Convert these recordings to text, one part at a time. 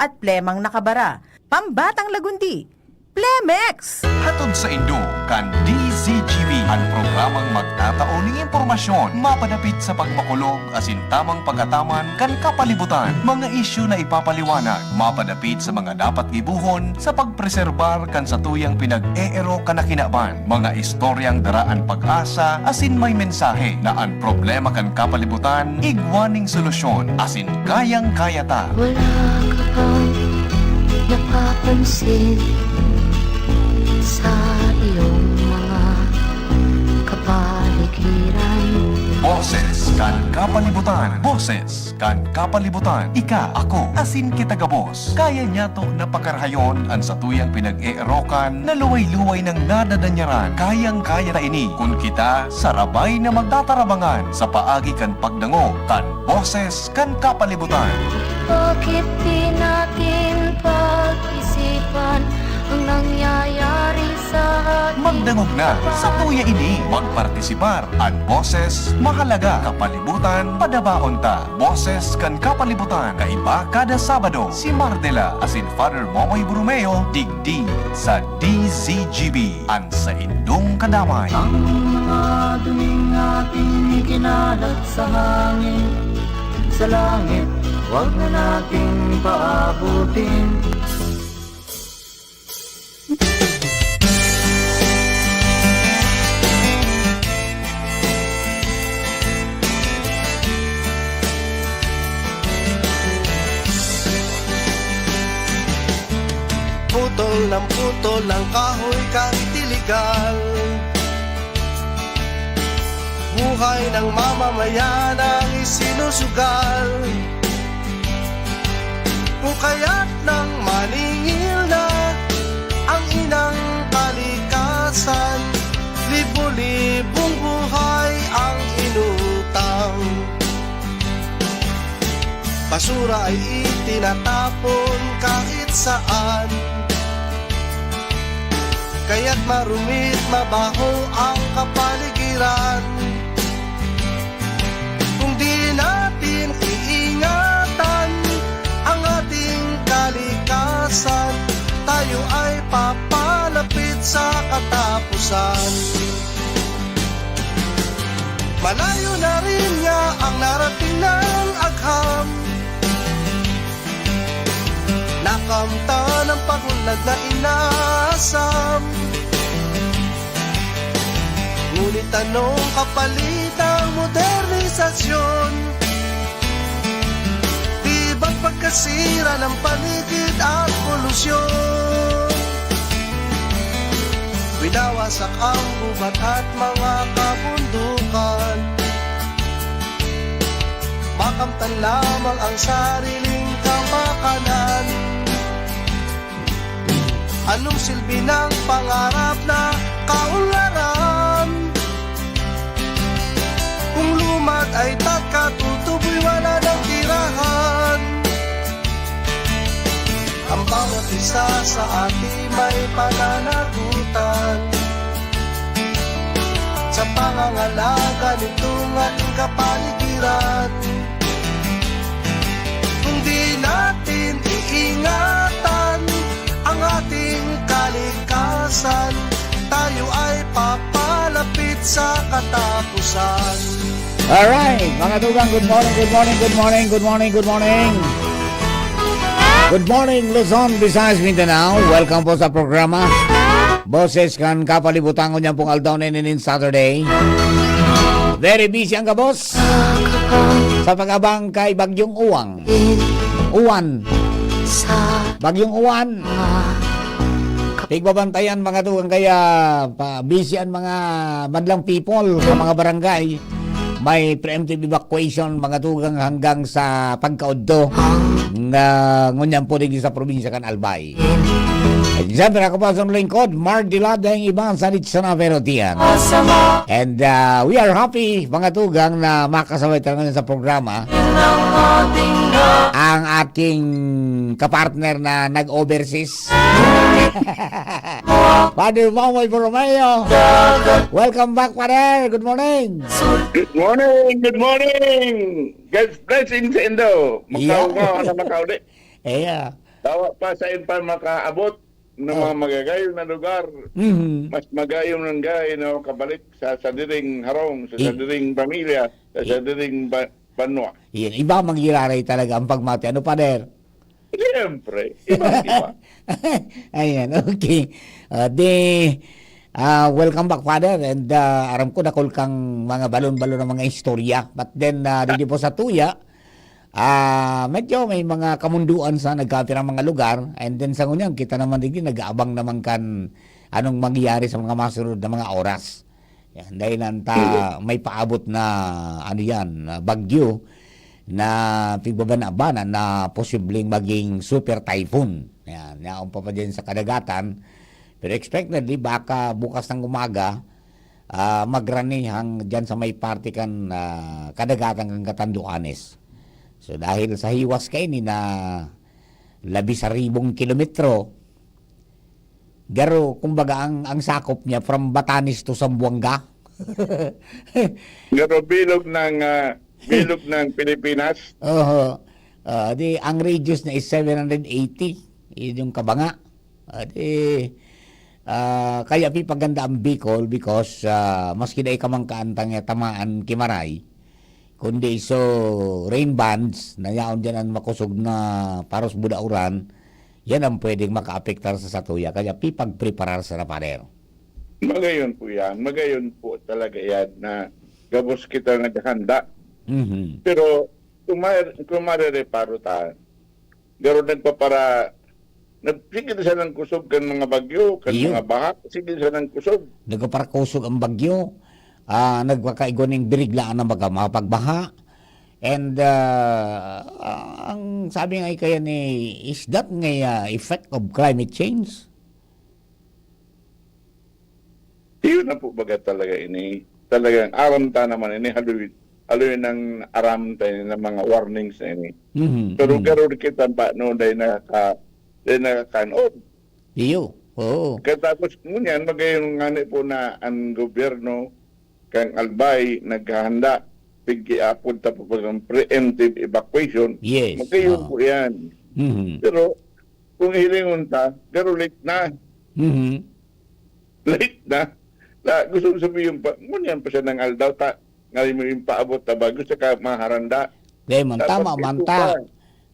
at plemang nakabara. Pambatang lagundi, Plemex! Hatod sa Indo, kan DZGB ang programang magtataon ng impormasyon mapadapit sa pagmakulog asin tamang pagkataman kan kapalibutan. Mga isyu na ipapaliwanag, mapadapit sa mga dapat gibuhon sa pagpreserbar kan sa tuyang pinag-eero kanakinaban. Mga istoryang daraan pag-asa asin may mensahe na ang problema kan kapalibutan, igwaning solusyon asin kayang-kaya ta. Wala ka bang napapansin sa iyong mga kapaligiran? Boses kan kapalibutan. Boses kan kapalibutan. Ika, ako, asin kita gabos. Kaya niya to na pagkarahayon ang sa tuyang pinag-eerokan na luway-luway ng nadadanyaran. Kayang-kaya na ini kung kita sarabay na magtatarabangan sa paagi kan pagdango kan boses kan kapalibutan. Bakit di natin pag-isipan ang nangyayari sa ating Magdangog na sa tuya ini. Magpartisipar at boses mahalaga kapalibutan padabaon ta. Boses kan kapalibutan kaiba kada Sabado. Si Mardela asin Father Momoy Brumeo digdi sa DZGB ang sa indong kadamay. Ang mga duming ating ikinalat sa hangin, sa langit, huwag na nating paabutin. Putol ng kahoy kang tiligal. Buhay ng mamamayan ang isinusugal. Kung kaya't nang maningil na ang inang kalikasan, libo-libong buhay ang inutang. Basura ay itinatapon kahit saan, kaya't marumit mabaho ang kapaligiran. Kung di natin iingatan ang ating kalikasan, tayo ay papalapit sa katapusan. Malayo na rin niya ang narating ng agham, nakamta ng pagunlad na inasam. Ngunit anong kapalit ang modernisasyon? Di ba't pagkasira ng paligid at polusyon? Winawasak ang gubat at mga kabundukan, makamtan lamang ang sariling kapakanan. Anong silbi ng pangarap na kaunlaran? Kung lumad ay katutuboy, wala ng tirahan. Ang bawat isa sa atin may pananagutan sa pangangalaga nitong ating kapaligiran. Kung di natin iingatan ang ating kalikasan, tayo ay papalapit sa katapusan. Alright, mga dugang, good morning, good morning, good morning, good morning, good morning. Good morning, Luzon, Visayas, Mindanao. Welcome po sa programa Boses kan kapalibutan ko niyan pong aldaw na inin Saturday. Very busy ang kabos sa pag-abang kay Bagyong Uwan. Bagyong Uwan. Tigbabantayan mga dugang, kaya busy ang mga madlang people sa mga barangay. May preemptive evacuation mga dugang hanggang sa pagkaudto na ngunyan po din sa probinsya kan Albay. Siyempre ako pa sa lingkod, Mark Dilada yung ibang salit sa Naverotian. And we are happy mga tugang na makasabay talaga sa programa ang ating kapartner na nag-overseas. Father Momoy Borromeo. Welcome back, Father. Good morning. Good morning, good morning. God's blessings sa Indo. Macau Yeah. ka, Macau di. Yeah. Dawa pa sa pa makaabot ng mga magagayong na lugar. Mhm. Mas magayong ng gay na kabalik sa diring harong, sa diring pamilya, sa diring banwa. Yan, iba mangyayari talaga ang pagmati. Ano, Pader? Siyempre, iba. Ayan, okay. Welcome back, Father. And aram ko nakul kang mga balon-balon ng mga istorya. But then, dito po sa Tuya, medyo may mga kamunduan sa nagkatirang mga lugar. And then sa ngunyan, kita naman din nag-aabang naman kan anong mangyayari sa mga masunod na mga oras. Yan, dahil may paabot na ano yan, bagyo na pigbabana-bana na posibleng maging super typhoon. Yan, yaon pa dyan sa kadagatan. Pero expectedly, baka bukas ng umaga, magranihang dyan sa may partikan kadagatan ng Catanduanes. So dahil sa hiwas kayo ni na 11,000 kilometro, garo, kumbaga ang sakop niya from Batanes to Zamboanga. Pero bilog ng Pilipinas. Oo. Ang radius na is 780. Yun yung kabanga. Kaya pipaganda ang Bicol because maski na ikamang kaantang tamaan Kimaray, kundi so rain bands na yaon dyan ang makusog na paros budauran, yan ang pwedeng makaapektar sa Satuya. Kaya pipagpreparar sa Pader. Magayon po yan. Magayon po talaga yan na gabos kita nga handa. Mhm. Pero kung marereparo ta, garo nagpapara, nagsigil siya ng kusog kan mga bagyo, kan Iyo. mga baha, sigil siya ng kusog. Nagpapakusog ang bagyo, nagkakaigoning biriglaan ng mga pagbaha. And ang sabi nga kaya ni, is that nga effect of climate change? Iyon na po baga talaga ini. Talagang aram ta naman ini, haluin ng aram tayo ng mga warnings na ini. Mhm. Pero garo kita pa no, dahil nakakanood. Iyo. Oo. Katapos ngunyan, magayon nga po na ang gobyerno kang Albay naghahanda punta po ng preemptive evacuation. Yes. Magayon po yan. Mhm. Pero kung hilingon ta, garo late na. Mhm. Late na. Gusto ko sabihin pa, ngunyan pa siya ng aldaw ta, ngayon mo yung paabot ta ba, gusto ka maharanda. Dahil man, tama Dapat man ito ta. pa.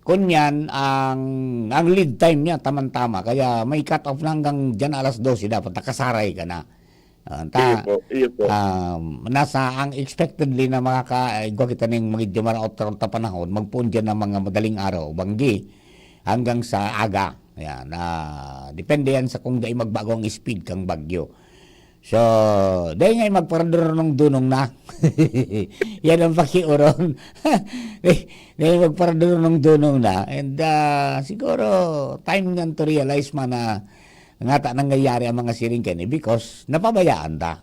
Kunyan, ang lead time niya, tamang-tama. Kaya may cut-off na hanggang dyan alas 12, dapat nakasaray ka na. Iyo po. Nasa ang expectedly na makakaigwa kita ng medyo maraot ta panahon, magpuon dyan ng mga madaling araw, banggi, hanggang sa aga. Yan, depende yan sa kung dahil magbago ang speed kang bagyo. So, dahil nga magparador ng dunong na. Yan ang pakiuron. Dahil magparador ng dunong na. And siguro, time nga to realize man na nga nangyayari ang mga siring kani because napabayaan ta.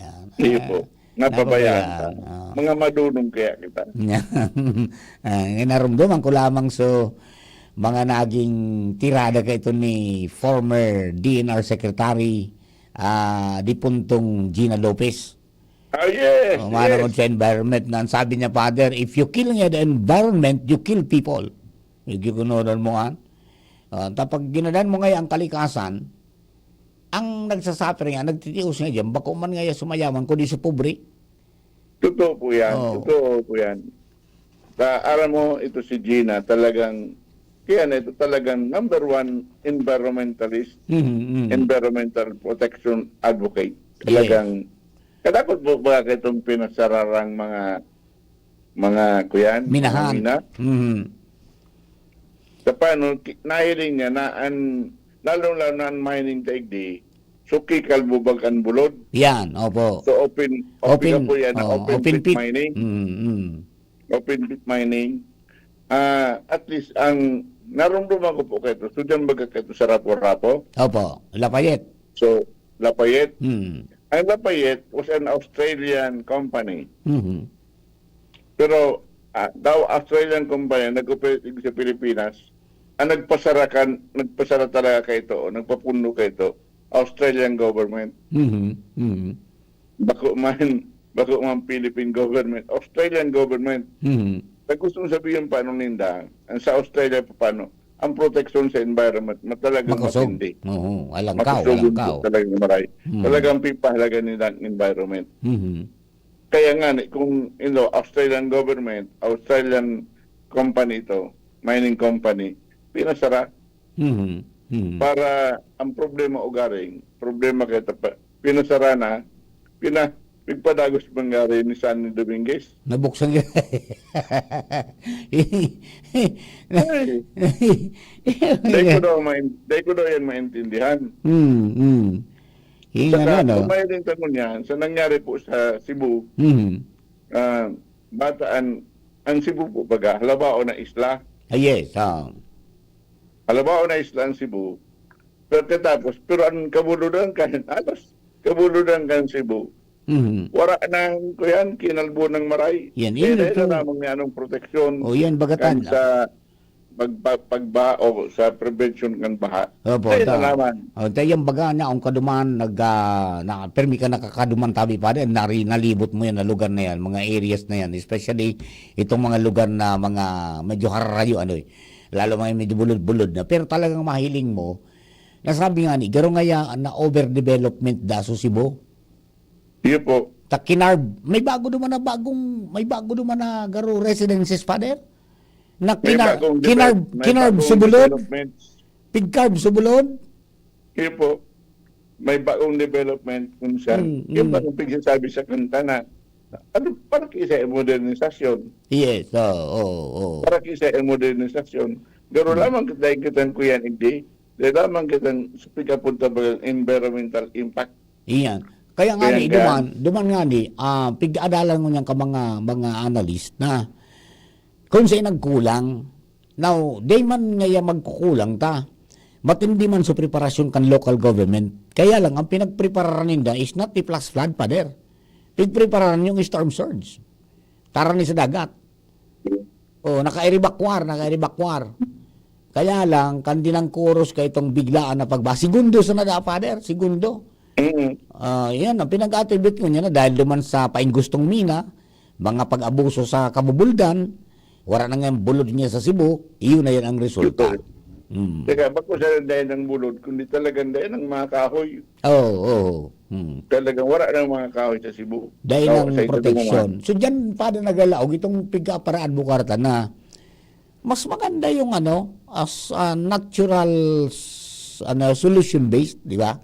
Yan. Iyo po. Napabayaan ta. napabayaan. Mga madunong kaya kita. Naramdaman ko lamang so mga naging tirada ka ito ni former DNR Secretary Dipuntong Gina Lopez. Yes. Manangod sa environment na ang sabi niya, Father, if you kill the environment, you kill people. Gigunodan mo nga. Tapag ginadan mo ngayon ang kalikasan, ang nagsasuffer nga, nagtitius nga dyan, bako man nga sumayaman, kundi sa pobre. Totoo po yan. Oo. Totoo po yan. Alam mo, ito si Gina, talagang, kaya na ito talagang number one environmentalist, environmental protection advocate. Talagang, kadakot po ba itong pinasararang mga kuyan? Minahan. Mga mina? Sa paano, nahiling niya na lalo-lalo na ang mining taigdi, suki kalbubag ang bulod. Yan, opo. So open po yan, open pit mining. Open pit mining. At least ang narumduman ko po kayo, so dyan baga kayo sa Rapo-Rapo. Opo, Lafayette. So, Lafayette. Mm. Ang Lafayette was an Australian company. Mhm. Pero daw Australian company nag-operate sa Pilipinas, ang nagpasara talaga kayo ito, o nagpapuno kayo ito, Australian government. Mhm. Mhm. Bako man Philippine government, Australian government. Mhm. Gusto mong sabihin paano ninda, ang sa Australia paano, ang protection sa environment talagang Makusog. matindi. Oo, alangkaw, Makusog alangkaw. talagang maray. Talagang pipahalaga nila ang environment. Mhm. Kaya nga, kung Australian government, Australian company ito, mining company, pinasara Mhm. Mhm. para ang problema ugaring, problema kita pa, pinasara na, pigpadagos mangyari ni Sandy Dominguez. Nabuksan yun. Dahil ko daw yan maintindihan. Yung Saka, ano, no? tumayo din tanong niyan, sa nangyari po sa Cebu, Mhm. bataan, ang Cebu po baga, halabao na isla. Ah, yes. Halabao na isla ang Cebu. Pero ang kabuludan kan, kabuludan kan Cebu. Mhm. Wara nang kuyan, kinalbo ng maray. Yan, Kaya yun ito. na namang nga anong proteksyon O yan, bagatan. kan sa pagba o sa prevention ng baha. Opo, Kaya na naman. O, tayo yung baga na, ang kaduman, na, permi ka nakakaduman tabi pa rin, nalibot mo yan na lugar na yan, mga areas na yan, especially itong mga lugar na mga medyo hararayo, lalo mga medyo bulod-bulod na, pero talagang mahiling mo, nasabi nga ni, garo nga yan, na overdevelopment da sa Cebu, Iyo po. ta kinarb, may bago naman na garo residences pa der, na May bagong kinarb bagong subulod, developments. pigkarb subulod, Iyo po. May bagong development kung saan. Yung bagong pigsasabi sa kanta na para kisa ang modernisasyon. yes, oo. Para kisa ang modernisasyon. Garo lamang kita ko yan, hindi. Dahil lamang kita sa pagkapunta ba environmental impact. Iyan. Kaya nga Kaya ni, nga. duman nga ni, pigdaadalan mo niyan ka mga analyst na kung sa'y nagkulang, now, day man ngaya magkukulang ta, matindi man sa preparasyon kan local government. Kaya lang, ang pinagprepararan ninda is not the flash flood pa der. Pigprepararan yung storm surge. Tara ni sa dagat. O, nakairibakwar. Kaya lang, kandinang kuros kay itong biglaan na pagba. Segundo sa nada, father. Segundo. Yan, ang pinag-attribute ko niya na dahil duman sa painggustong mina, mga pag-abuso sa kabubuldan, wala na nga yung bulod niya sa Cebu, iyon na yan ang resulta. Teka, bako sa dahil ng bulod, kundi talagang dahil ng mga kahoy. Oo. Talagang wala ng mga kahoy sa Cebu. Dahil Sa ng ito protection. dumaman. So, dyan pa na nagalaog itong pigka-paraan bukarta na mas maganda yung as natural solution-based, di ba?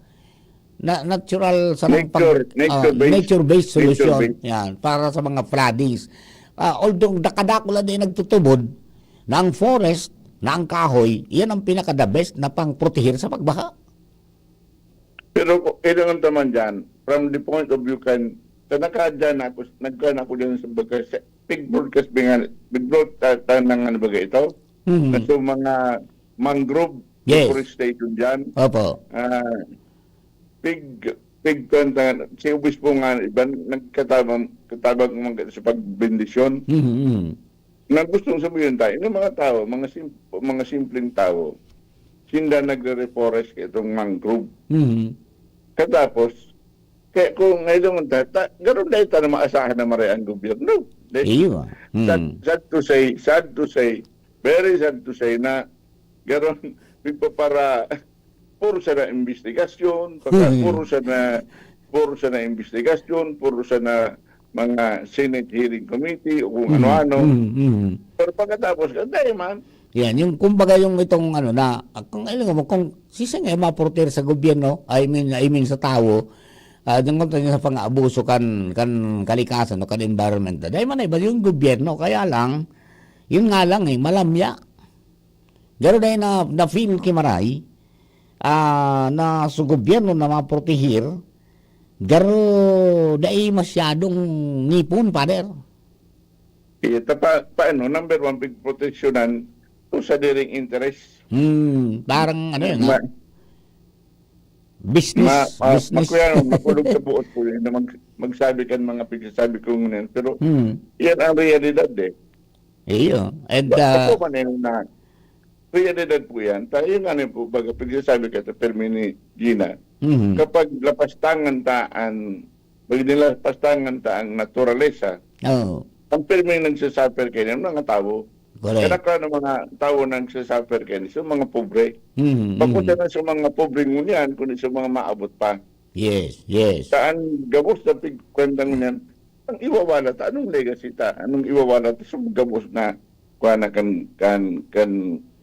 Natural sa nature-based solution. Nature-based. Yan, para sa mga floodings. Although dakadakula din nagtutubod na ang forest, na ang kahoy, yan ang pinaka-the best na pang-protehir sa pagbaha. Pero kailangan naman dyan, from the point of view nakadyan ako, nagkaan ako dyan sa baga, big broadcast, big broadcast ng bagay ito, na so mga mangrove Yes. deforestation dyan, Opo. big kanta, si Ubis po nga, iba, katabang sa pagbendisyon, na gustong sabihin tayo, yung mga tao, mga simpleng tao, sinda nagre-reforest itong mangrove. Katapos, kaya kung ngayon gano'n dahil tayo na maasahan na maray ang gobyerno. Iyo. Sad to say, very sad to say na gano'n, para puro siya na investigasyon, puro siya na investigasyon, puro siya na mga Senate hearing committee o kung ano-ano. Pero pagkatapos, dahil man, Yan, yung kumbaga yung itong kung alam mo, kung sisang maporter sa gobyerno, I mean sa tao, yung sa pang-abuso kan kalikasan o kan environment. Dahil man iba yung gobyerno, kaya lang, yun nga lang malamya. Garo dahil na feel kimaray, na sa gobyerno na maprotehir, garo dahil masyadong nipon, pader. paano, number one, big protectionan to sa diring interest. Parang business. Makulog sa buot po yun, na magsabi kan mga pagsasabi ko ngayon. Pero yan ang realidad Iyo. And, Ako man na realidad po yan. Tayo nga po, baga pagsasabi ka sa permi ni Gina, kapag lapastangan taan, pag nilapastangan taang naturalesa, oh, ang permi nagsasuffer kayo ng mga tao. Correct. Kaya ka ng mga tao nang sasuffer kayo, sa mga pobre. Mhm, Bakit mhm. na sa mga pobre ngunyan, kundi sa mga maabot pa. Yes, yes. Saan gabos na pigkwentang ngunyan, ang iwawala ta, anong legacy ta? Anong iwawala ta sa gabos na kuha na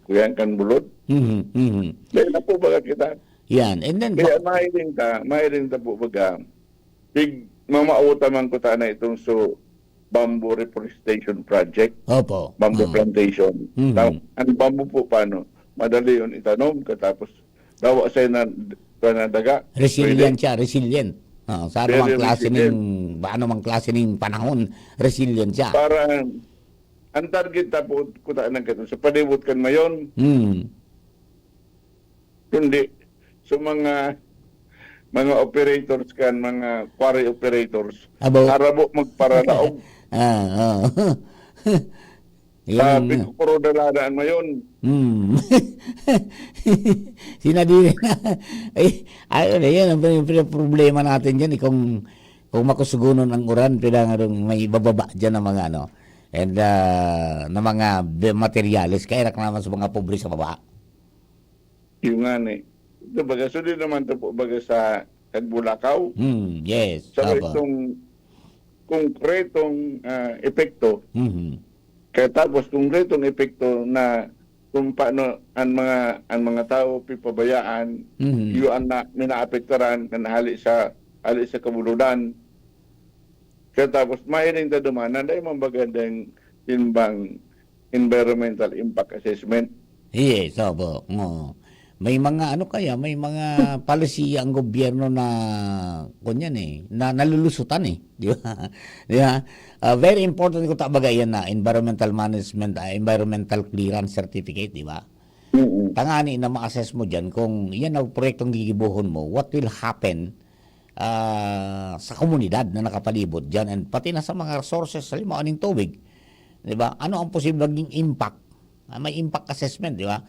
kuyan kan bulod? Mhm, mhm. Dahil na po baga kita. Yan. And then, Kaya mahiling ta po baga, mamauta man ko ta na itong so bamboo reforestation project, opo. bamboo plantation. Mhm. Ang bamboo po paano? Madali yun itanom, katapos dawa sa'yo na daga. Resilient siya, resilient. Sa anumang Very klase resilient. anumang klase ng panahon, resilient siya. Para ang target ta po ko ta ng kato sa palibot kan mayon, Hmm. kundi sa mga operators kan, mga quarry operators, Abo. harabo magparalaog. Ah. Sabi Yan. ko puro daladaan mayon. Hmm. Sinadiri na. Ayun, yan ang problema natin dyan. Kung makusugunon ang uran, kailangan may bababa dyan ng mga ano. And na mga materials. Kaya naman sa mga pobre sa baba. Yung nga ni. Ito baga, so di naman ito po baga sa Kagbulakaw. Yes. Sa Opo. itong konkretong epekto. Mhm. Kaya tapos konkretong epekto na kung paano ang mga tao pipabayaan, Mhm. yung na minaapektaran kan hali sa kabuludan. Kaya tapos mahiling ta dumanan dahil mambagandang timbang environmental impact assessment. Yes, opo. Oo. May mga may mga policy ang gobyerno na kunyan na nalulusutan di ba? Di ba? Very important ko tabaga yan na environmental management, environmental clearance certificate, di ba? Tangani na ma-assess mo diyan kung yan ang proyektong gigibuhon mo, what will happen sa komunidad na nakapalibot diyan, and pati na sa mga resources, halimbawa ng tubig. Di ba? Ano ang posibleng impact? May impact assessment, di ba?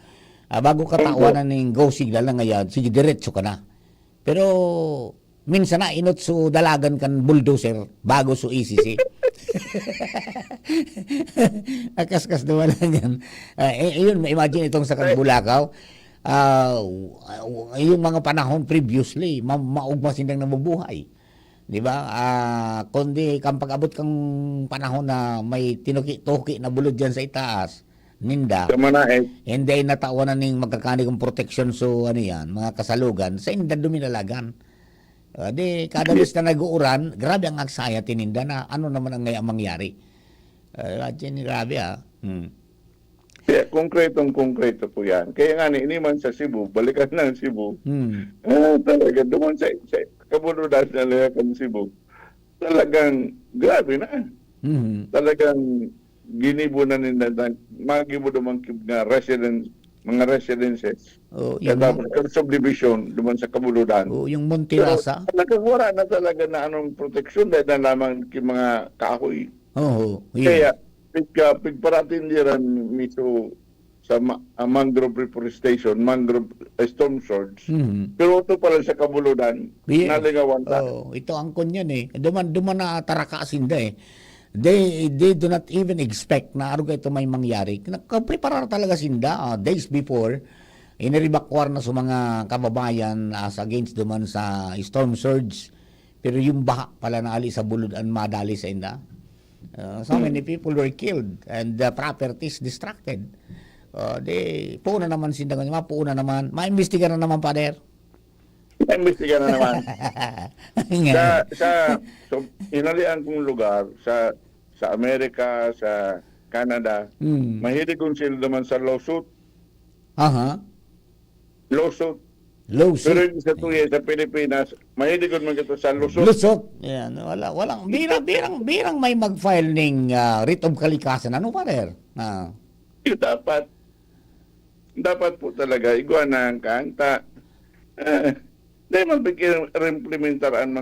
Bago ka tawanan ng go signal na ngayon, sige, diretso ka na. Pero, minsan na inot so dalagan kan bulldozer bago so ECC. Akas-kas na wala yan. Yun, imagine itong sa Bulacau. Yung mga panahon previously, maugma silang nabubuhay. Di ba? Kundi, kang pag-abot kang panahon na may tinuki-tuki na bulod dyan sa itaas, ninda, Sa manae, hindi natawanan ng magkakanikong protection so mga kasalugan, sa inda duminalagan. Di, kada bis na nag-uuran, grabe ang agsaya tininda na ano naman ang ngayang mangyari. Grabe kaya konkreto po yan. Kaya nga ni iniman sa Cebu, balikan ng Cebu, talaga, duman sa kabuludan na layakan Cebu, talagang grabe na. Talagang ginibo na nila, magibo naman nga mga residences. Tapos subdivision duman sa kabuludan. Yung Montirasa. Talagang wala na talaga na anong proteksyon dahil na lamang yung mga kahoy. Yeah. Kaya pigparating diyan miso sa mangrove reforestation, mangrove storm surge. Pero ito pala sa kabuludan, nalingawan ta. Ito ang kunyan Duman na tarakasin They do not even expect na aruga ito may mangyari. Nakaprepara talaga sinda days before. Iniribakwar na sa mga kababayan as against duman sa storm surge. Pero yung baha pala na ali sa buludan madali sa inda. So many people were killed and the properties distracted. Puuna naman sinda ganyan. Mapuuna naman. Maimbestiga na naman, Pader. Imbestiga na naman. So, inalian kong lugar sa Amerika, sa Canada, mahilig kong sila naman sa lawsuit. Lawsuit. Pero yung sa tuya sa Pilipinas, mahilig kong magkito sa lawsuit. Lusot. Yan, walang birang may mag-file ng writ of kalikasan. Ano, Pader? Yung dapat po talaga iguana ang kanta. Dahil mapag-implementar ang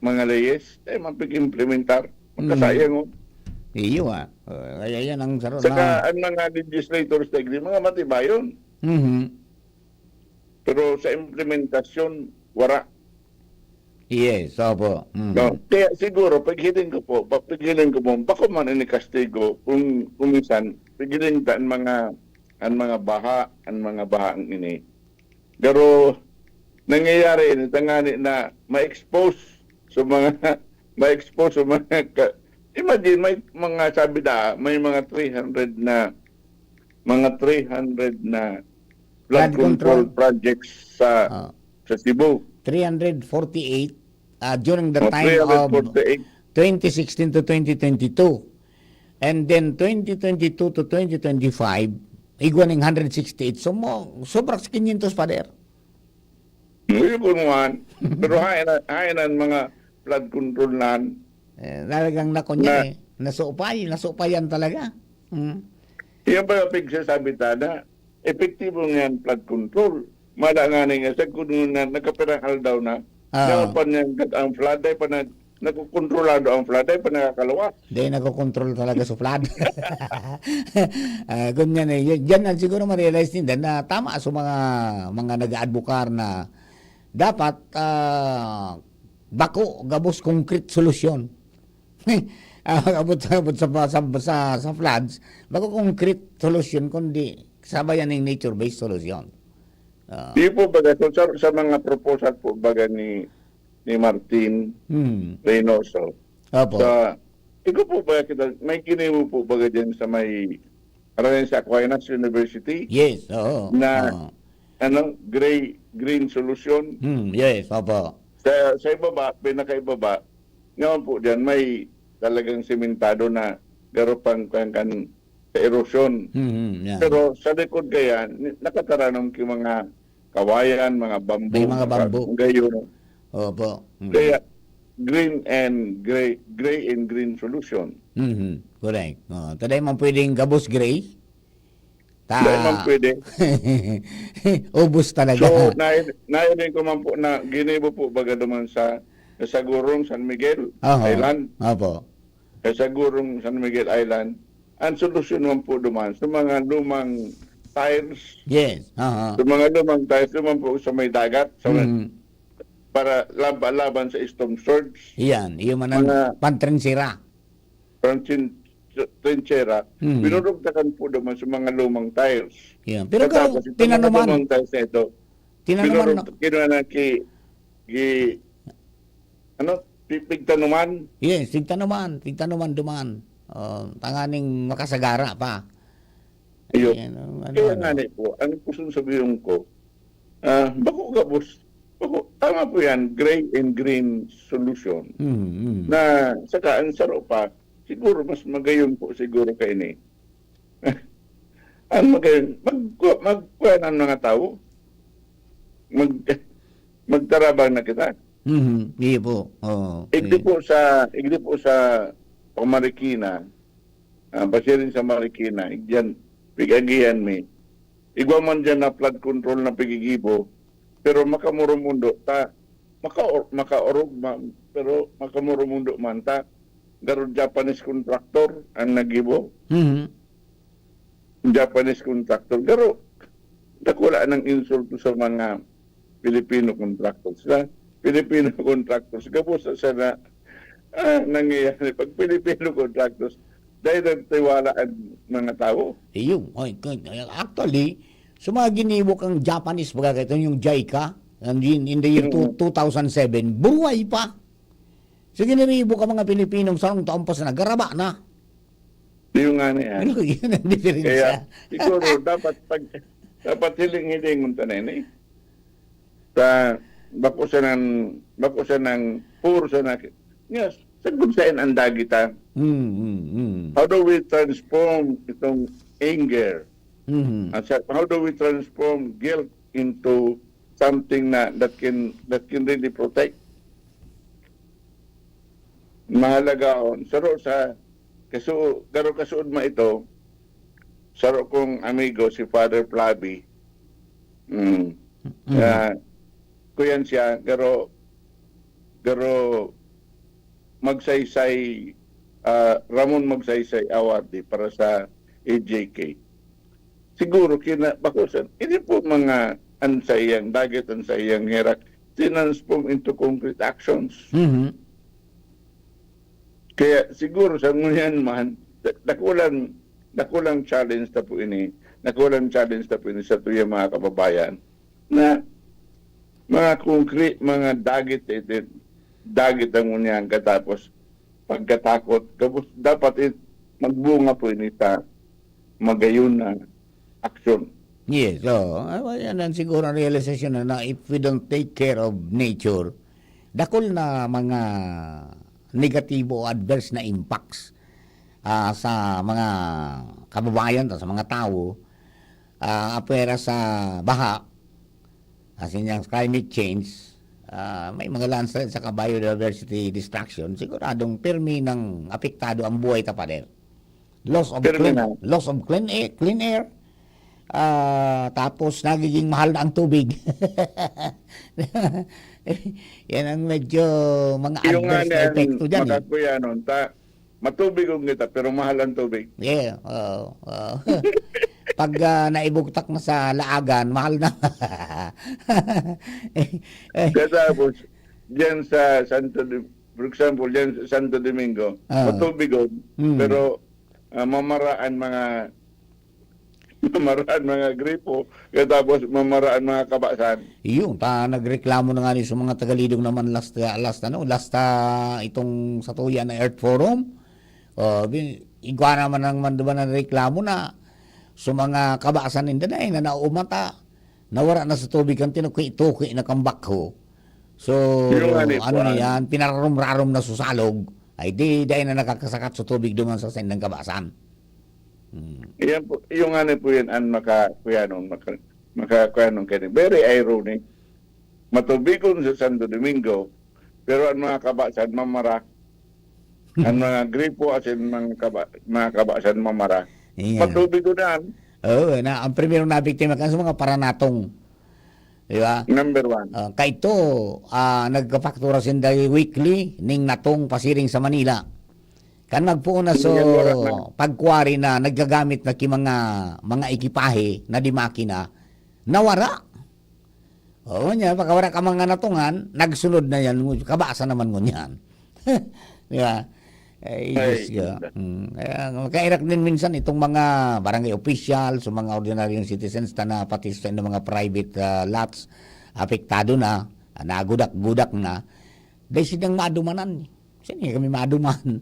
mga leyes. Dahil mapag-implementar. Magkasayang mo. Iyo kaya yan ang saro Saka na. ang mga legislators mga matibayon. Pero sa implementasyon, wala. Yes, opo. No? Kaya siguro, paghiling ko po, bako man ini kastigo, kung minsan, paghiling ta ang mga baha ang ini. Pero, nangyayari ini, tangani na ma-expose sa mga, imagine, may mga sabi may mga 300 na flood control projects sa Cebu. 348 during the Oh, time of 348. 2016 to 2022. And then 2022 to 2025, igwaning 168. So sobrang 500 pa der. Hindi po naman. Pero hayan ang mga flood control nan. Talagang nakunya nasupayan talaga. Yung ba pagsasabi na, epektibo nga flood control. Madanganin nga sa kung nagkapirangal daw na, daw pa niya ang flood ay pa na nakukontrolado ang flood ay pa nakakalawas. Hindi nakokontrol talaga sa flood. Ganyan Diyan na siguro ma-realize nila na tama sa mga nag-advokar na dapat bako gabos concrete solusyon. abot sa floods, bako concrete solution kundi sabayan ng nature-based solution. Di po baga, sa mga proposal po baga ni Martin Reynoso. Opo. Ikaw po ba kita, may kinimo po baga dyan sa may sa Aquinas University Yes, oo. na green solution. Yes, opo. Sa ibaba, pinakaibaba, ngayon po dyan may talagang simentado na garopang kan sa erosion. Yeah. Pero sa likod kaya, nakataranong yung mga kawayan, mga bambu. May mga bambu. Gayon. Opo. Kaya green and gray and green solution. Correct. Today man pwedeng gabos gray. Dahil man pwede. Ubus talaga. So, nairin ko man po na ginibo po baga naman sa Gurong San Miguel Island. Opo. Sa Gurong San Miguel Island, ang solusyon naman po duman sa mga lumang tires. Yes. Sa mga lumang tires naman po sa may dagat. Para laban sa storm surge. Iyan. Iyon man ang pantrensira. Trinchera, binurugtakan po naman sa mga lumang tires. Yeah. Pero Tapos itong mga lumang tires na ito, pigtanuman. Yes, tigtanuman duman. Tanganing makasagara pa. Ayun. Kaya nga po, ang kusong sabihin ko, bako gabos, tama po yan, gray and green solution. Na saka ang saro pa, siguro mas magayon po siguro kayo ni. Ang magayon, magkuha ng mga tao, magtarabang na kita. Hindi po. Igdi po sa Marikina, basirin sa Marikina, igdiyan, pigagihan mi. Igwa man dyan na flood control na pigigibo, pero makamurumundo ta, makaorog man, pero makamurumundo man ta, garo Japanese contractor ang nagibo. Japanese contractor. Garo, nakula ng insulto sa mga Filipino contractors. Filipino contractors. Gabos sa na nangyayari. Pag Filipino contractors, dahil nagtiwala ang mga tao. Ayun. Actually, sa mga ginibok ang Japanese, baga ito yung JICA, in the year 2007, buhay pa. So giniribo ka mga Pilipinong sarong taon pa sa nagaraba na. Yung nga na yan. Yun ang diferensya. Kaya siguro dapat hiling-hiling unta na yun eh. Bako siya ng puro sa nakit. Yes, sagot sa ang dagita. How do we transform itong anger? How do we transform guilt into something that can really protect? Mahalaga on. Saro sa garo kasuod ma ito, saro kong amigo si Father Flavi. Kuyan siya, garo magsaysay, Ramon Magsaysay Award para sa AJK. Siguro bakusan, hindi po mga ansayang dagat, ansayang transform into concrete actions. Mhm. Kaya siguro sa ngunyan man, nakulang challenge na po ini. Nakulang challenge na po ini sa tuya mga kababayan na mga concrete, mga dagit ang ngunyan katapos pagkatakot. Tapos dapat magbunga po ini sa magayon na aksyon. Yes, so, yan ang siguro ang realization na if we don't take care of nature, dakol na mga negatibo o adverse na impacts sa mga kababayan, sa mga tao, apera sa baha, as in yung climate change, may mga landslide sa biodiversity destruction, siguradong pirmi ng apektado ang buhay tapader. Loss of clean air, tapos nagiging mahal na ang tubig. Yan ang medyo mga Yung nga adverse na epekto dyan. makakuya nun, matubig ang kita pero mahal ang tubig. Yeah, pag naibugtak na sa laagan, mahal na. Katapos, dyan sa for example, dyan sa Santo Domingo, matubig yun, pero mamaraan mga gripo, katapos mamaraan mga kabasan. Yun, nagreklamo na nga rin sa mga tagalidong naman last itong sa tuya na Earth Forum. Igwa naman ang manduban na reklamo na sa mga kabasan nila na naumata, nawara na sa tubig ang tinuki-tuki na kambakho. So, na yan, pinararom-rarom na susalog, ay di na nakakasakat sa tubig duman sa sendang kabasan. Yan po, yung ano po yan, ang makakuyanong kanya. Very ironic. Matubigon sa Santo Domingo, pero ang mga kabasan mamara. Ang mga gripo as in mga kabasan mamara. Yeah. Matubigon na. Ang primero na biktima kan sa mga paranatong. Di ba? Number one. Kaito, nagkapaktura sinda weekly ning natong pasiring sa Manila. Kan magpuuna so pagkuwari na nagagamit na mga ekipahe na di makina, nawara. Oo niya, pagkawara ka mga natungan, nagsunod na yan, kabasa naman mo niyan. Di ba? Diyos ka. Kaya makairak din minsan itong mga barangay officials, so mga ordinaryong citizens na pati sa mga private lots, apektado na, nagudak-gudak na, dahil silang madumanan. Sini kami maduman.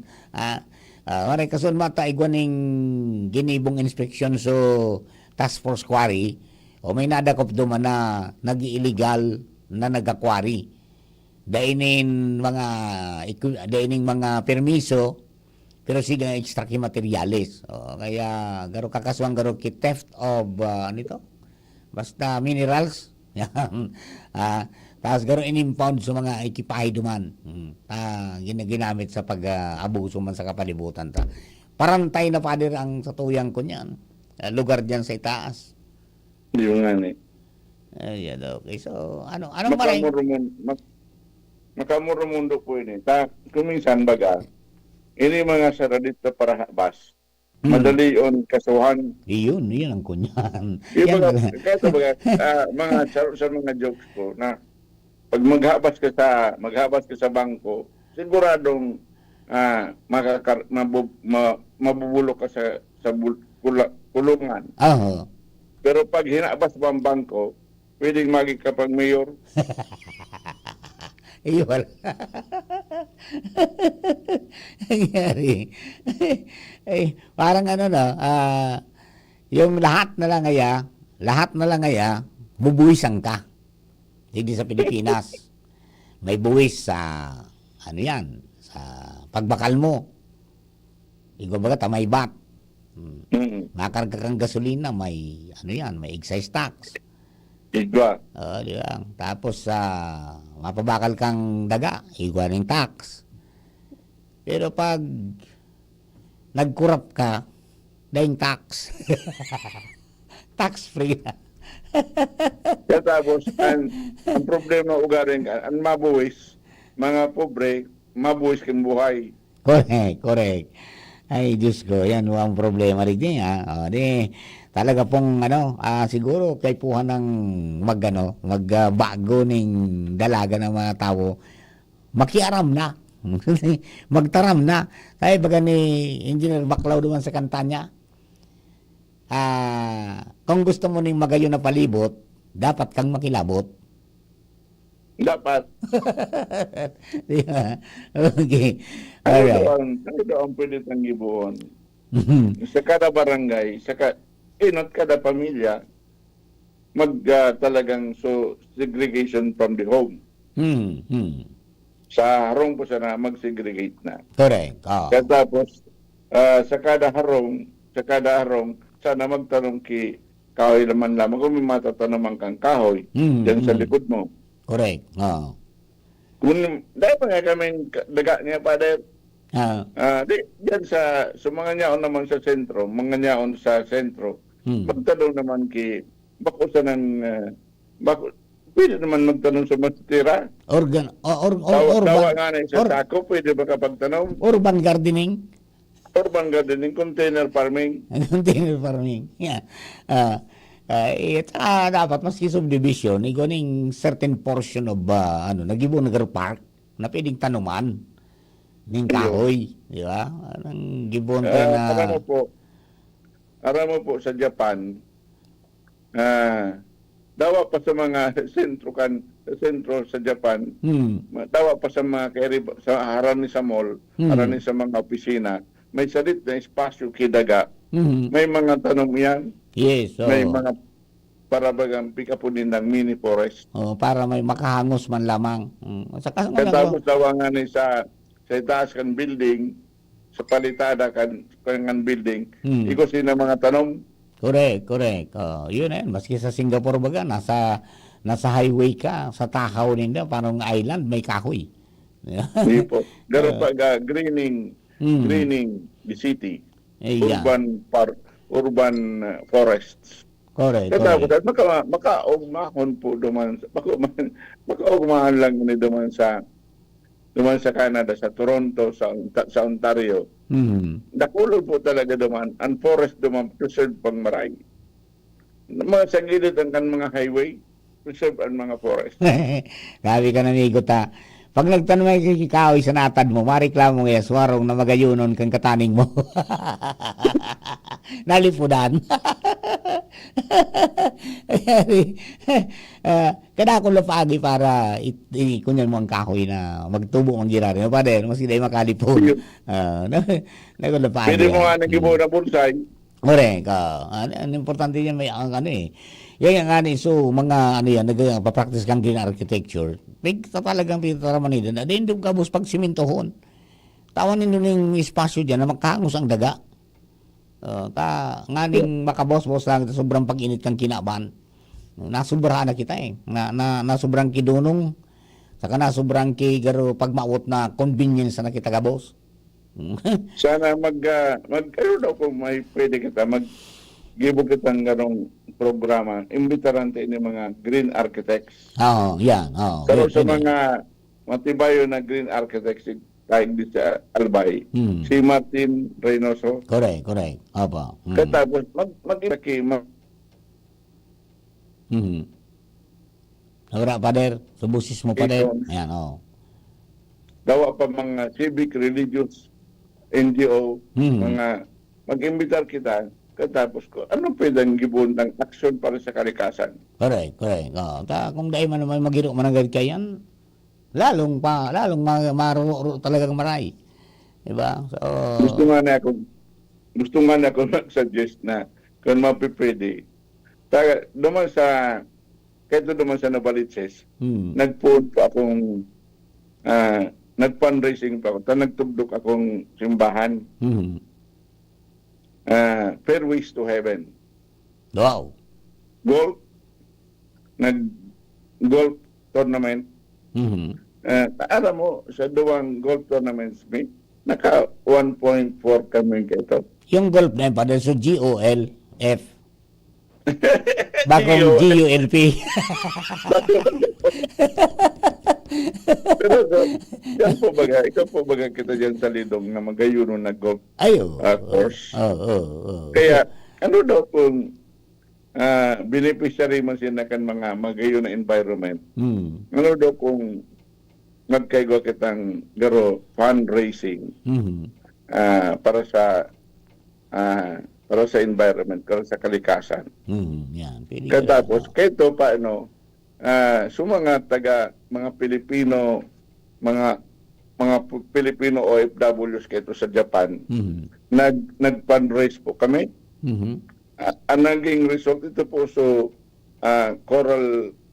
Maray kasun mata igwaning ginibong inspeksyon so task force quarry o may nadakop duman na nag-illegal na nag-quarry. Dainin mga permiso pero siga extract materials. Kaya garo kakaswang garo ki theft of basta minerals. Yan. Tapos garo in-impound sa mga ekipahe duman. Ginagamit sa pag-abuso man sa kapalibutan ta. Parantay na pader ang sa tuyang ko niyan. Lugar diyan sa itaas. Yung nga ni. Ayan, okay. So, anong maray? Makamurumundo po yun eh. Kuminsan baga, ini mga saradita para habas. Madali on kasuhan. Iyon ang kunyan. Yung mga saro sa mga jokes ko na pag maghabas ka sa bangko, siguradong mabubulok ka sa kulungan. Pero pag hinabas mo ang bangko, pwedeng maging ka pang mayor. Iyon. Nangyari. Parang yung lahat na lang bubuwisan ka. Hindi sa Pilipinas. May buwis sa, sa pagbakal mo. Baga may bat. Makarga kang gasolina, may, may excise tax. Igwa. Di ba? Tapos, mapabakal kang daga, igwa ng tax. Pero pag nagkurap ka, dahil tax. Tax-free na. Kaya tapos, ang problema ugaring ang mabuwis, mga pobre, mabuwis kang buhay. Correct. Ay, Diyos ko, yan ang problema rin niya. talaga pong siguro kay puhan ng magbago ning dalaga ng mga tao, makiaram na. Magtaram na. Kaya baga ni Engineer Baclaw duman sa kanta niya, kung gusto mo ning magayon na palibot, dapat kang makilabot. Dapat. Diba? Okay. Ano Alright. daw ang pwede tang gibuon? Sa kada barangay, not kada pamilya, talagang segregation from the home. Sa harong po sana mag-segregate na. Correct. Oh. Kaya tapos, sa kada harong, sana magtanong kahoy naman lamang kung may matatanamang kang kahoy dyan sa likod mo. Correct. Oh. Kung dahil pa nga kami daga niya pa dahil diyan sa mga nyaon naman sa sentro, magtanong naman bako sa pwede naman magtanong sa matitira. Urban nga na sa sako, pwede ba kapagtanong? urban gardening. Urban gardening, container farming. Container farming. Yeah. Dapat maski subdivision, ning certain portion of nagibo na park na pwedeng tanuman ning kahoy, di ba? Anong gibon na Aram mo po sa Japan, dawa pa sa mga sentro sa Japan, dawa pa sa mga sa harani sa mall, harani sa mga opisina, may salit na espasyo kidaga. May mga tanong yan. Yes. May mga parabagang pikapunin ng mini forest. Para may makahangos man lamang. Tapos dawa nga ni sa itaas kan building, sa palitada kan building, iko sila mga tanong. Correct. Yun maski sa Singapore baga, nasa highway ka, sa takaw ninyo, parang island, may kahoy. Hindi po. Garo pa greening the city. Urban forests. Correct. Tapos makaugmahon po duman, makaugmahan lang ni duman sa Canada, sa Toronto, sa Ontario. Nakulo po talaga duman, ang forest duman preserved pang maray. Mga sa gilid ang mga highway, preserve ang mga forest. Sabi ka na migot ha. Pag nagtanong ay kikahoy sa natad mo, mareklamo ngayon, swarong na magayunon kang kataning mo. Nalipudan. Kada ko lapagi para kunyan mo ang kahoy na magtubo ang girari. No, pader, mas hindi makalipod. Pwede mo nga nagibo na bonsai. Correct. Ang importante yan may yan ang so mga yan nagpa-practice kang green architecture. Talagang pitaraman nila na hindi ka bus pag simentohon. Tawan ninyo ng espasyo diyan na magkahangos ang daga. Nganing makabos-bos lang sobrang pag-init kang kinaban. Nasubrahan na kita nasubrang kidunong saka nasubrang garo pagmaot na convenience na kita gabos. Sana magkaroon daw kung may pwede kita gibo kitang ganong programa, imbitarante ni mga green architects. Yan. Pero sa mga matibayo na green architects kahit di sa Albay, si Martin Reynoso. Correct. Opo. Katapos Wala, pader. Subusis mo, pader. Ayan, dawa pa mga civic, religious, NGO, mga mag-imbitar kita. Katapos ano pwedeng gibon ng action para sa kalikasan? Correct. Kung dahil man naman magiro managad kayan, lalong maruro talagang maray. Diba? So, gusto nga na ako mag-suggest na kung mapipwede. Duman sa Novaliches, nag-food pa akong nag-fundraising pa ako. Nagtugdok akong simbahan. Fairways to Heaven. Wow. Golf tournament. Alam mo, sa duwang golf tournaments, naka 1.4 kami ito. Yung golf na yun, padel, so GOLF. Bagong GULP. Pero ikaw po baga kita dyan sa Lidong na magayuno na golf course. Oo. Kaya ano daw kung beneficiary man sila kan mga magayon na environment. Ano daw kung magkaigo kitang garo fundraising para sa environment, para sa kalikasan. Yan. Pwede Katapos, kahito pa, mga mga Pilipino, mga Pilipino OFWs kahito sa Japan, nag-fundraise po kami. Ang naging result ito po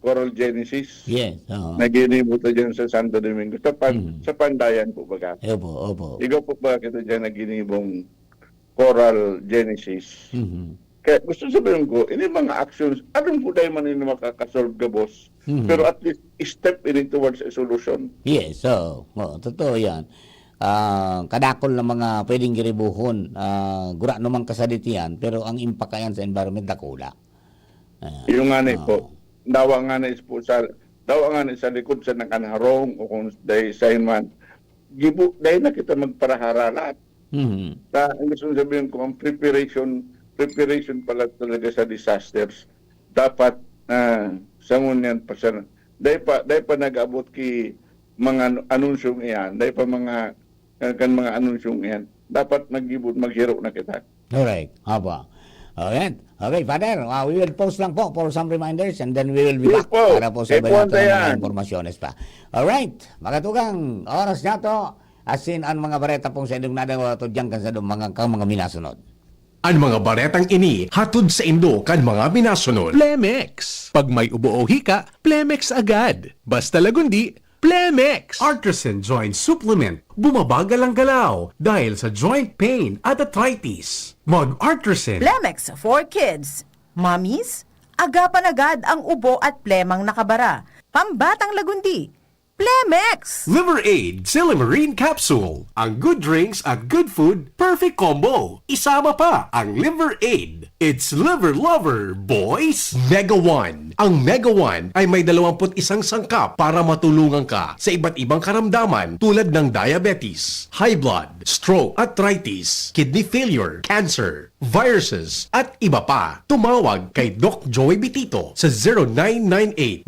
Coral Genesis. Yes. Oo. Naginibuto dyan sa Santo Domingo. Sa Pandayan po baga. Opo. Ikaw po ba kita dyan naginibong Coral Genesis? Kaya gusto sabihin ko, ini mga actions, anong po dahil man ini makakasolve ka, boss? Pero at least step in towards a solution. Yes, totoo yan. Kadakol na mga pwedeng giribuhon, gura naman kasaditian, pero ang impact kayan sa environment dakula. Yung nga po, dawa nga sa likod sa nakanharong o kung dahil sa inman, dahil na kita magparahara lahat. Ang gusto sabihin ko, ang preparation pala talaga sa disasters, dapat sa ngunyan pa siya. Dahil pa nag-abot ki mga anunsyong iyan, dahil pa mga anunsyong iyan, dapat maghiro na kita. Alright, haba. Alright. Okay, Father, we will post lang po for some reminders and then we will be Yes back po. para po sa iba Ipon natin ng mga yan. impormasyones pa. Alright, magatugang oras na to, asin ang mga bareta pong sa indong nadawa to dyan kan sa mga minasunod. Ang mga baretang ini hatod sa Indo kan mga binasunod. Plemex. Pag may ubo o hika, Plemex agad. Basta lagundi, Plemex. Artisan Joint Supplement. Bumabagal ang galaw dahil sa joint pain at arthritis. Mag-Artisan. Plemex for kids. Mommies, agapan agad ang ubo at plemang nakabara. Pambatang lagundi. Plemex! Liver Aid Silimarine Capsule. Ang good drinks at good food, perfect combo. Isama pa ang Liver Aid. It's liver lover, boys! Mega One. Ang Mega One ay may 21 sangkap para matulungan ka sa iba't ibang karamdaman tulad ng diabetes, high blood, stroke, arthritis, kidney failure, cancer, viruses, at iba pa. Tumawag kay Doc Joey Bitito sa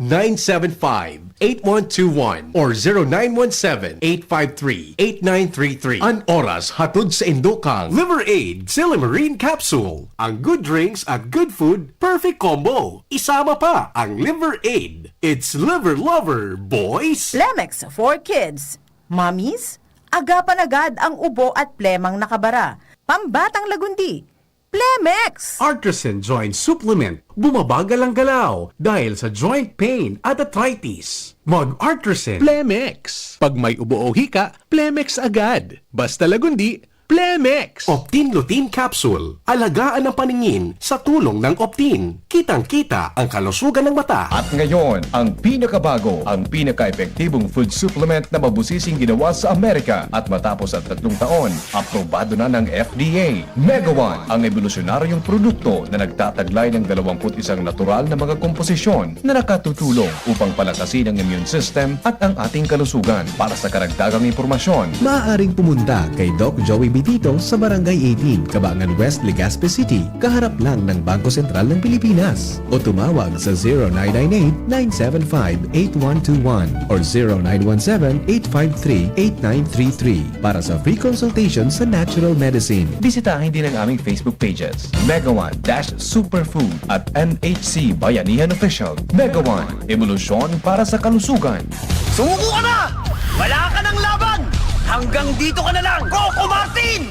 0998-975-8121 or 0917-853-8933. Ang oras hatod sa Indokang Liver Aid Silimarine Capsule. Ang good drinks at good food, perfect combo. Isama pa ang Liver Aid. It's liver lover, boys! Plemex for kids. Mommies, agapan agad ang ubo at plemang nakabara. Pambatang lagundi. Plemex! Artisan Joint Supplement. Bumabagal ang galaw dahil sa joint pain at arthritis. Mag-Artisan. Plemex. Pag may ubo o hika, Plemex agad. Basta lagundi, Plemex. Optin Lutein Capsule. Alagaan ang paningin sa tulong ng Optin. Kitang-kita ang kalusugan ng mata. At ngayon, ang pinakabago, ang pinaka-epektibong food supplement na mabusising ginawa sa Amerika at matapos at 3 taon, aprobado na ng FDA. Mega One, ang evolusyonaryong produkto na nagtataglay ng 21 natural na mga komposisyon na nakatutulong upang palakasin ang immune system at ang ating kalusugan. Para sa karagdagang impormasyon, Maaaring pumunta kay Doc Joey Bitito sa Barangay 18, Cabangan West, Legazpi City, kaharap lang ng Bangko Sentral ng Pilipinas. O tumawag sa 0998-975-8121 or 0917-853-8933 para sa free consultation sa natural medicine. bisitahin din ang aming Facebook pages, Mega One-Superfood at NHC Bayanihan Official. Mega One, evolusyon para sa kalusugan. Sumuko ka na! Wala ka ng laban! Hanggang dito ka na lang, Coco Martin!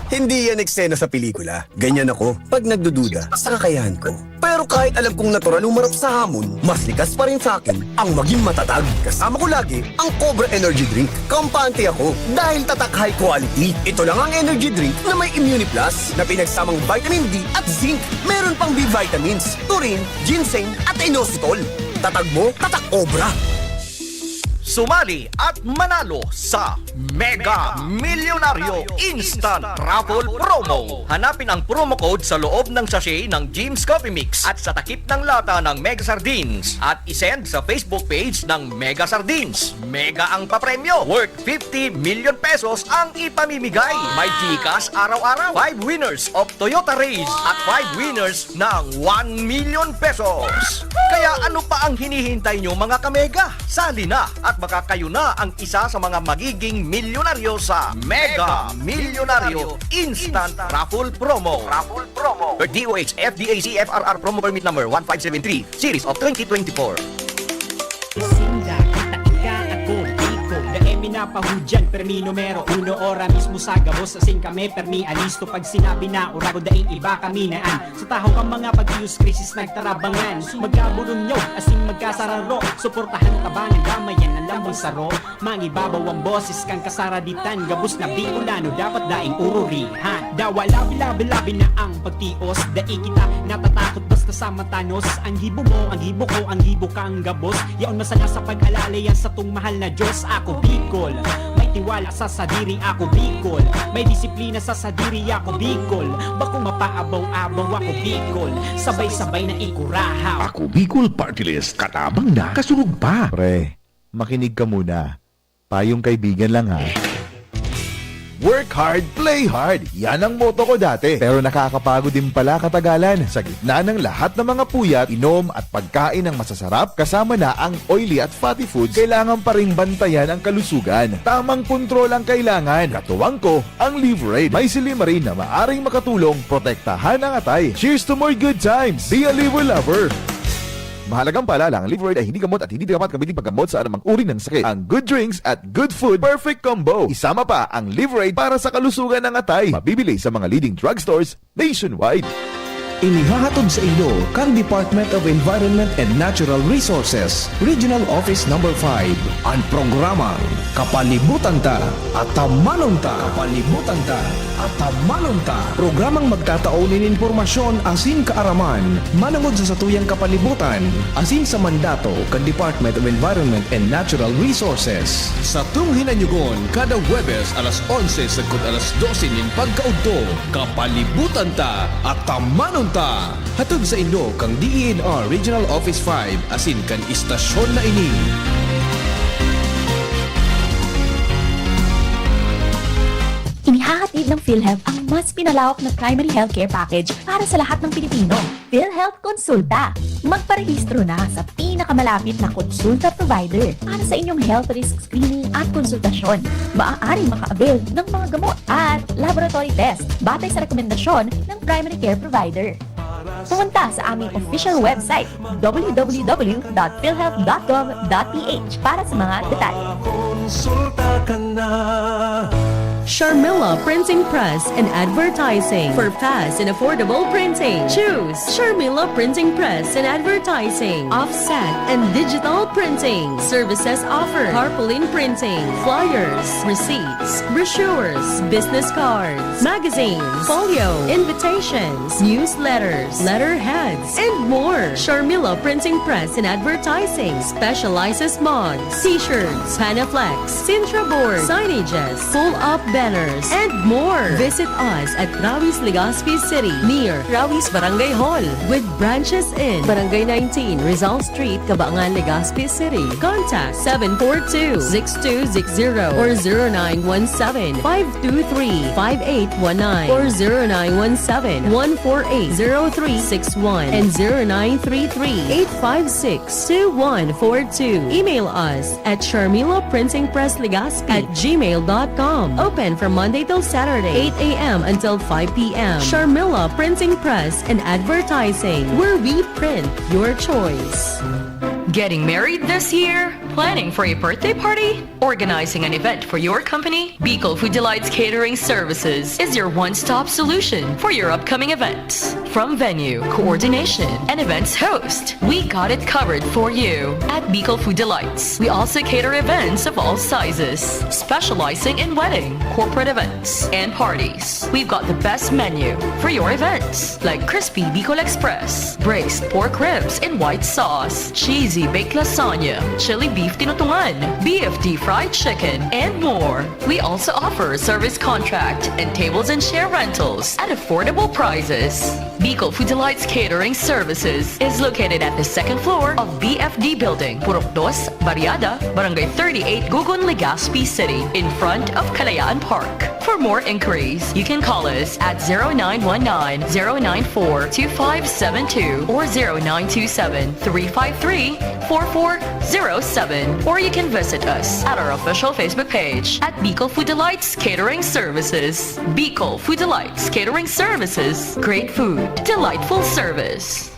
Hindi yan eksena sa pelikula. Ganyan ako pag nagdududa sa kakayahan ko. Pero kahit alam kong natural umarap sa hamon, mas likas pa rin sa akin ang maging matatag. Kasama ko lagi ang Cobra Energy Drink. Kampante ako dahil tatak high quality. Ito lang ang energy drink na may Immune Plus na pinagsamang vitamin D at zinc. Meron pang B vitamins, taurine, ginseng at inositol. Tatag mo, tatak Cobra. sumali at manalo sa Mega Milyonaryo Instant Raffle Promo. Hanapin ang promo code sa loob ng sachet ng Jim's Coffee Mix at sa takip ng lata ng Mega Sardines at isend sa Facebook page ng Mega Sardines. Mega ang papremyo, worth 50 million pesos ang ipamimigay. May Gcash araw-araw, 5 winners of Toyota Race at 5 winners ng 1 million pesos. Kaya ano pa ang hinihintay nyo mga kamega? Sali na at baka kayo na ang isa sa mga magiging milyonaryo sa Mega Milyonaryo Instant Raffle Promo. Per DOH FDAC FRR Promo Permit Number 1573 Series of 2024. Isinda, kita ika ako, Biko Daemi na pahudyan, permi numero uno ora mismo sa gabos, asing kami permi alisto. Pag sinabi na ura ko daing iba kami naan. Sa taho kang mga pag-ius krisis nagtarabangan. Magkabulong nyo, asing magkasararo. Suportahan tabangan, damayan ang lambong saro. Mangibabaw ang boses kang kasaraditan. Gabos na Bicolano, dapat daing ururihan. Dawa labi-labi-labi na ang pagtios. Dai kita natatakot basta sa matanos. Ang hibo mo, ang hibo ko, ang hibo ka ang gabos. Yaon masaya sa pag-alala yan sa tung mahal na Diyos. Ako Bicol, may tiwala sa sadiri. Ako Bicol, may disiplina sa sadiri. Ako Bicol, bakong mapaabaw-abaw. Ako Bicol, sabay-sabay na ikurahaw. Ako Bicol Party List, katabang na, kasunod pa. Pre, makinig ka muna. Payong kaibigan lang ha. Work hard, play hard. Yan ang motto ko dati. Pero nakakapagod din pala katagalan. Sa gitna ng lahat ng mga puyat, inom at pagkain ng masasarap, kasama na ang oily at fatty foods, kailangan pa rin bantayan ang kalusugan. Tamang kontrol ang kailangan. Katuwang ko, ang Liverade. May silimarin na maaring makatulong protektahan ang atay. Cheers to more good times. Be a liver lover. Mahalagang paalala, ang Liverade ay hindi gamot at hindi dapat gamitin paggamot sa anumang uri ng sakit. Ang good drinks at good food, perfect combo. Isama pa ang Liverade para sa kalusugan ng atay. Mabibili sa mga leading drugstores nationwide. Inihahatod sa inyo kang Department of Environment and Natural Resources, Regional Office Number 5, ang programang Kapalibutan Ta at Tamanon Ta. Kapalibutan Ta at Tamanon Ta. Programang magtataunin informasyon asin kaaraman, manangod sa satuyang kapalibutan, asin sa mandato kang Department of Environment and Natural Resources. Sa tung hinanyugon, kada Huwebes alas 11 sagkod alas 12 nin pagkaudto, Kapalibutan Ta at Tamanon Ta. Hatod sa inyo kang DENR Regional Office 5 asin kan istasyon na ini. Inihahatid ng PhilHealth ang mas pinalawak na primary healthcare package para sa lahat ng Pilipino. PhilHealth Konsulta. Magparehistro na sa pinakamalapit na konsulta provider para sa inyong health risk screening at konsultasyon. Maaaring maka-avail ng mga gamot at laboratory test batay sa rekomendasyon ng primary care provider. Pumunta sa aming official website www.philhealth.gov.ph para sa mga detalye. Konsulta ka na. Sharmila Printing Press and Advertising. For fast and affordable printing, choose Sharmila Printing Press and Advertising. Offset and digital printing. Services offered: tarpaulin printing, flyers, receipts, brochures, business cards, magazines, folio, invitations, newsletters, letterheads, and more. Sharmila Printing Press and Advertising specializes mugs, t-shirts, panaflex, Sintra board, signages, pull-up banners, and more. Visit us at Rawis, Legazpi City, near Rawis Barangay Hall, with branches in Barangay 19, Rizal Street, Cabangan, Legazpi City. Contact 742-6260 or 0917-523-5819 or 0917-148-0361 and 0933-856-2142. Email us at sharmilaprintingpresslegazpi@gmail.com. Open from Monday till Saturday, 8 a.m. until 5 p.m. Sharmila Printing Press and Advertising, where we print your choice. Getting married this year? Planning for a birthday party? Organizing an event for your company? Bicol Food Delights Catering Services is your one-stop solution for your upcoming events. From venue, coordination, and events host, we got it covered for you. At Bicol Food Delights, we also cater events of all sizes, specializing in wedding, corporate events, and parties. We've got the best menu for your events, like crispy Bicol Express, braised pork ribs in white sauce, cheesy cheesy baked lasagna, chili beef tinutungan, BFD fried chicken, and more. We also offer service contract and tables and chair rentals at affordable prices. Bicol Food Delights Catering Services is located at the second floor of BFD Building, Purok 2, Barriada, Barangay 38, Gugun, Legazpi City, in front of Kalayaan Park. For more inquiries, you can call us at 0919-094-2572 or 0927-353-4407, or you can visit us at our official Facebook page at Bicol Food Delights Catering Services. Bicol Food Delights Catering Services. Great food, delightful service.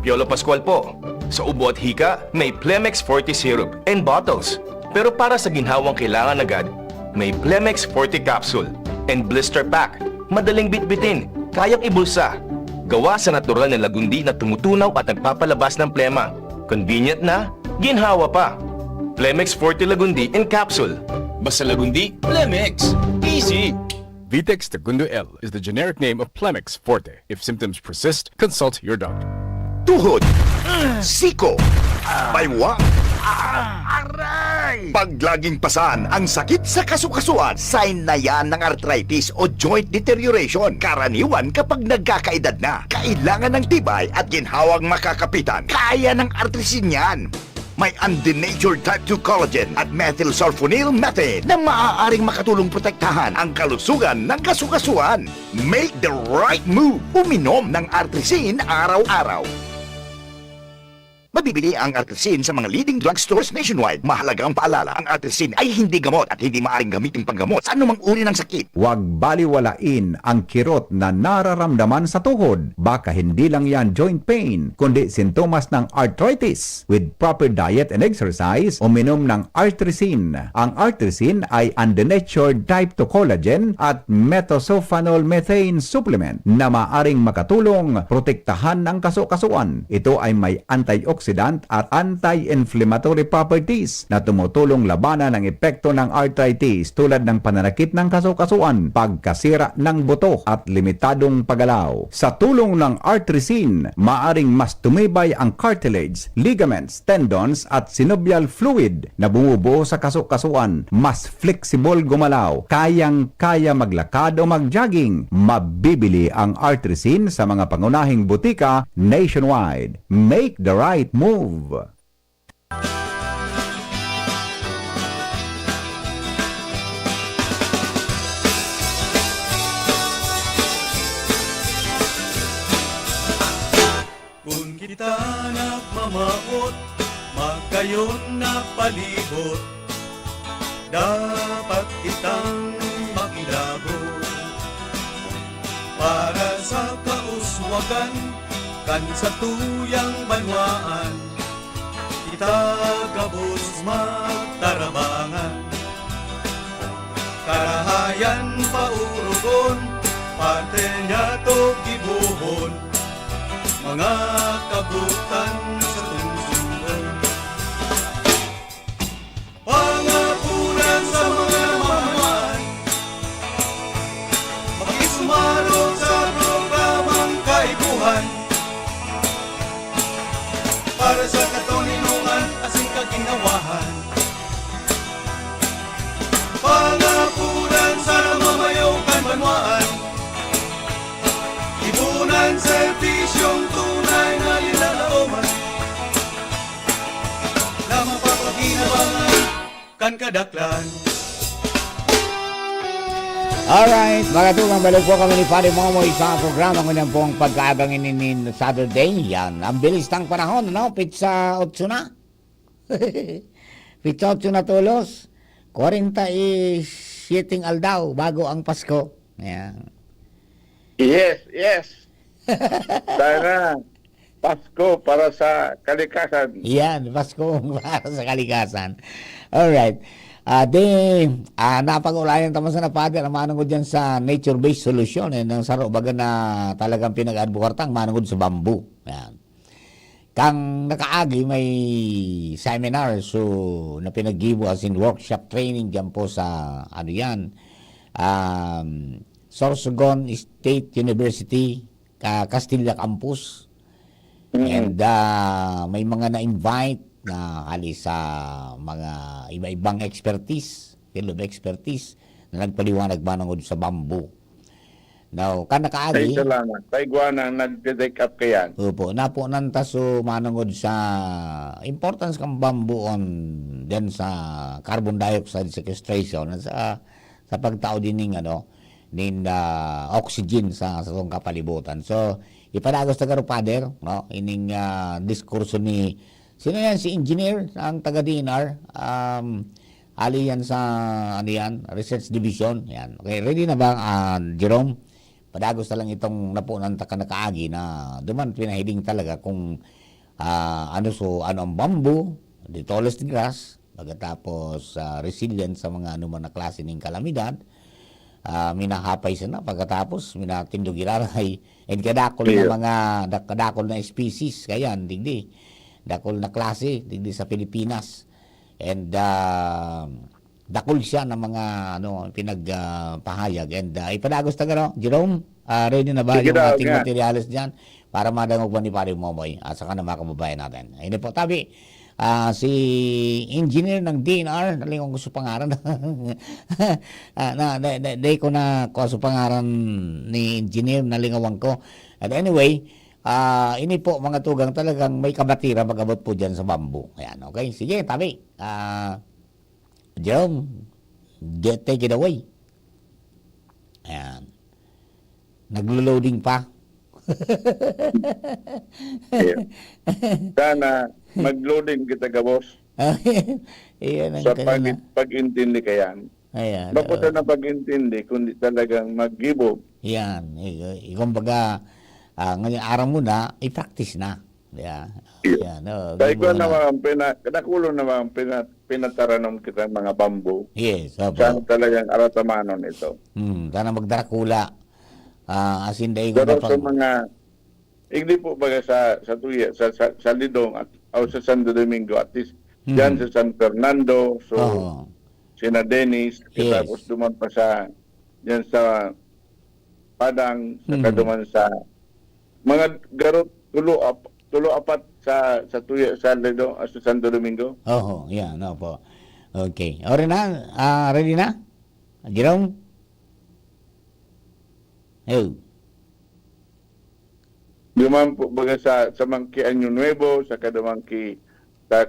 Piolo Pascual po. Sa ubo at hika, may Plemex Forte syrup and bottles. Pero para sa ginhawang kailangan agad, may Plemex Forte capsule and blister pack. Madaling bitbitin, kayang ibulsa. Gawa sa natural na lagundi na tumutunaw at nagpapalabas ng plema. Convenient na, ginhawa pa. Plemex Forte Lagundi in capsule. Basta lagundi, Plemex. Easy! Vitex Segundo L is the generic name of Plemex Forte. If symptoms persist, consult your doctor. Tuhod, siko, baywang, aray! Pag laging pasan ang sakit sa kasukasuan, sign na yan ng arthritis o joint deterioration. Karaniwan kapag nagkakaedad na, kailangan ng tibay at ginhawang makakapitan. Kaya ng artrisin yan. May undenatured type 2 collagen at methylsulfonyl methane na maaaring makatulong protektahan ang kalusugan ng kasukasuan. Make the right move. Uminom ng artrisin araw-araw. Mabibili ang artrisin sa mga leading drugstores nationwide. Mahalagang paalala, ang artrisin ay hindi gamot at hindi maaaring gamitin panggamot sa anumang uri ng sakit. Huwag baliwalain ang kirot na nararamdaman sa tuhod. Baka hindi lang yan joint pain, kundi sintomas ng arthritis. With proper diet and exercise, uminom ng artrisin. Ang artrisin ay undenatured type 2 collagen at methylsulfonyl methane supplement na maaaring makatulong protektahan ang kasukasuan. Ito ay may antioxidant at anti-inflammatory properties na tumutulong labanan ang epekto ng arthritis tulad ng pananakit ng kasukasuan, pagkasira ng buto at limitadong paggalaw. Sa tulong ng artrisin, maaring mas tumibay ang cartilage, ligaments, tendons at synovial fluid na bumubuo sa kasukasuan, mas flexible gumalaw, kayang-kaya maglakad o mag-jogging. Mabibili ang artrisin sa mga pangunahing butika nationwide. Make the right move. Kung kita nagmamaot, magkayon na palibot, dapat kitang makilabot. Para sa kauswagan, kan sa tuyang banwaan, kita gabos magtarabangan. Karahayan paurugon, parte niya to gibuhon, mga kabutan sa tungsungon. Pangapunan sa mga mamahan, makisumarot sa programang kaibuhan. Para sa katoninungan, asing kaginawahan. Pangapunan sa namamayaw kan banwaan, ibunan serbisyong tunay na linalaoman, na mapapaginabangan kan kadaklan. Alright, mga tugang, balik po kami ni Padre Momoy sa programa ko niyan pong pagkaabangin ni Saturday. Yan, ang bilis ng panahon, no? Pizza 8 na. Pizza 8 na tulos. 47 aldaw bago ang Pasko. Yan. Yes. Sana Pasko para sa kalikasan. Yan, Pasko para sa kalikasan. Alright. Napag-ulayan tama sa napadya na manangod dyan sa nature-based solution ng saro baga na talagang pinag-advokartang manangod sa bamboo. Yan. Kang nakaagi may seminar na pinag-gibo as in workshop training dyan po sa Sorsogon State University, Castilla Campus. And may mga na-invite na alis sa mga iba-ibang expertise, field of expertise, na nagpaliwanag manungod sa bamboo. Now, Ay, kanakaagi, salamat. Taigwa na nag-take up kayan. opo, napo nanta so manungod sa importance kang bamboo on then sa carbon dioxide sequestration at sa pagtao din ng oxygen sa tong kapalibutan. So, ipadagos taga Father, no? Ining diskurso ni sino yan, si engineer ang taga DNR, ali yan sa research division. Yan. Okay, ready na ba Jerome? Padagos na lang itong napunan ta kanakaagi na duman pinahiling talaga kung ano ang bamboo, the tallest grass, pagkatapos resilient sa mga anuman na klase ng kalamidad. Minahapay siya na pagkatapos minatindog iraray and kadakol na mga kadakol na species kaya digdi dakol na klase digdi sa Pilipinas and dakol siya ng mga pinagpahayag and ipadagos taga Jerome, ready na ba yung ating materials diyan para madangog ni Pare Momoy at saka na mga kababayan natin. Ayun po tabi. Si engineer ng DNR, nalingon ko sa pangaran. Day ko na ko sa pangaran ni engineer, nalingawan ko. And anyway, ini po mga tugang talagang may kabatira magabot po dyan sa bamboo. Ayan, okay? Sige, tabi. Jerome, take it away. Ayan. Naglo-loading pa. Sana mag-loading kita ka, boss. Sa pag-intindi ka yan. Ayan. Bako na pag-intindi, kundi talagang mag-give. Yan. Kumbaga, ngayon araw mo na, i-practice na. Yeah. Yan. Dahil ko naman, kadakulo naman, pinataranom kita mga bamboo. Yes. Saan talagang aratamanon ito. Sana magdarakula. Asin dahil pero sa mga hindi po baga sa Tuya, sa Lidong at o sa Santo Domingo at least dyan sa San Fernando, so sina Dennis, tapos duman pa sa dyan sa Padang, saka duman sa mga garot tulo-apat sa Tuya, sa Lidong at sa Santo Domingo. Yan, po. Okay. Ready na? Ready na? Jerome? Duman po baga sa Mangki Año Nuevo, sa kadamangki sa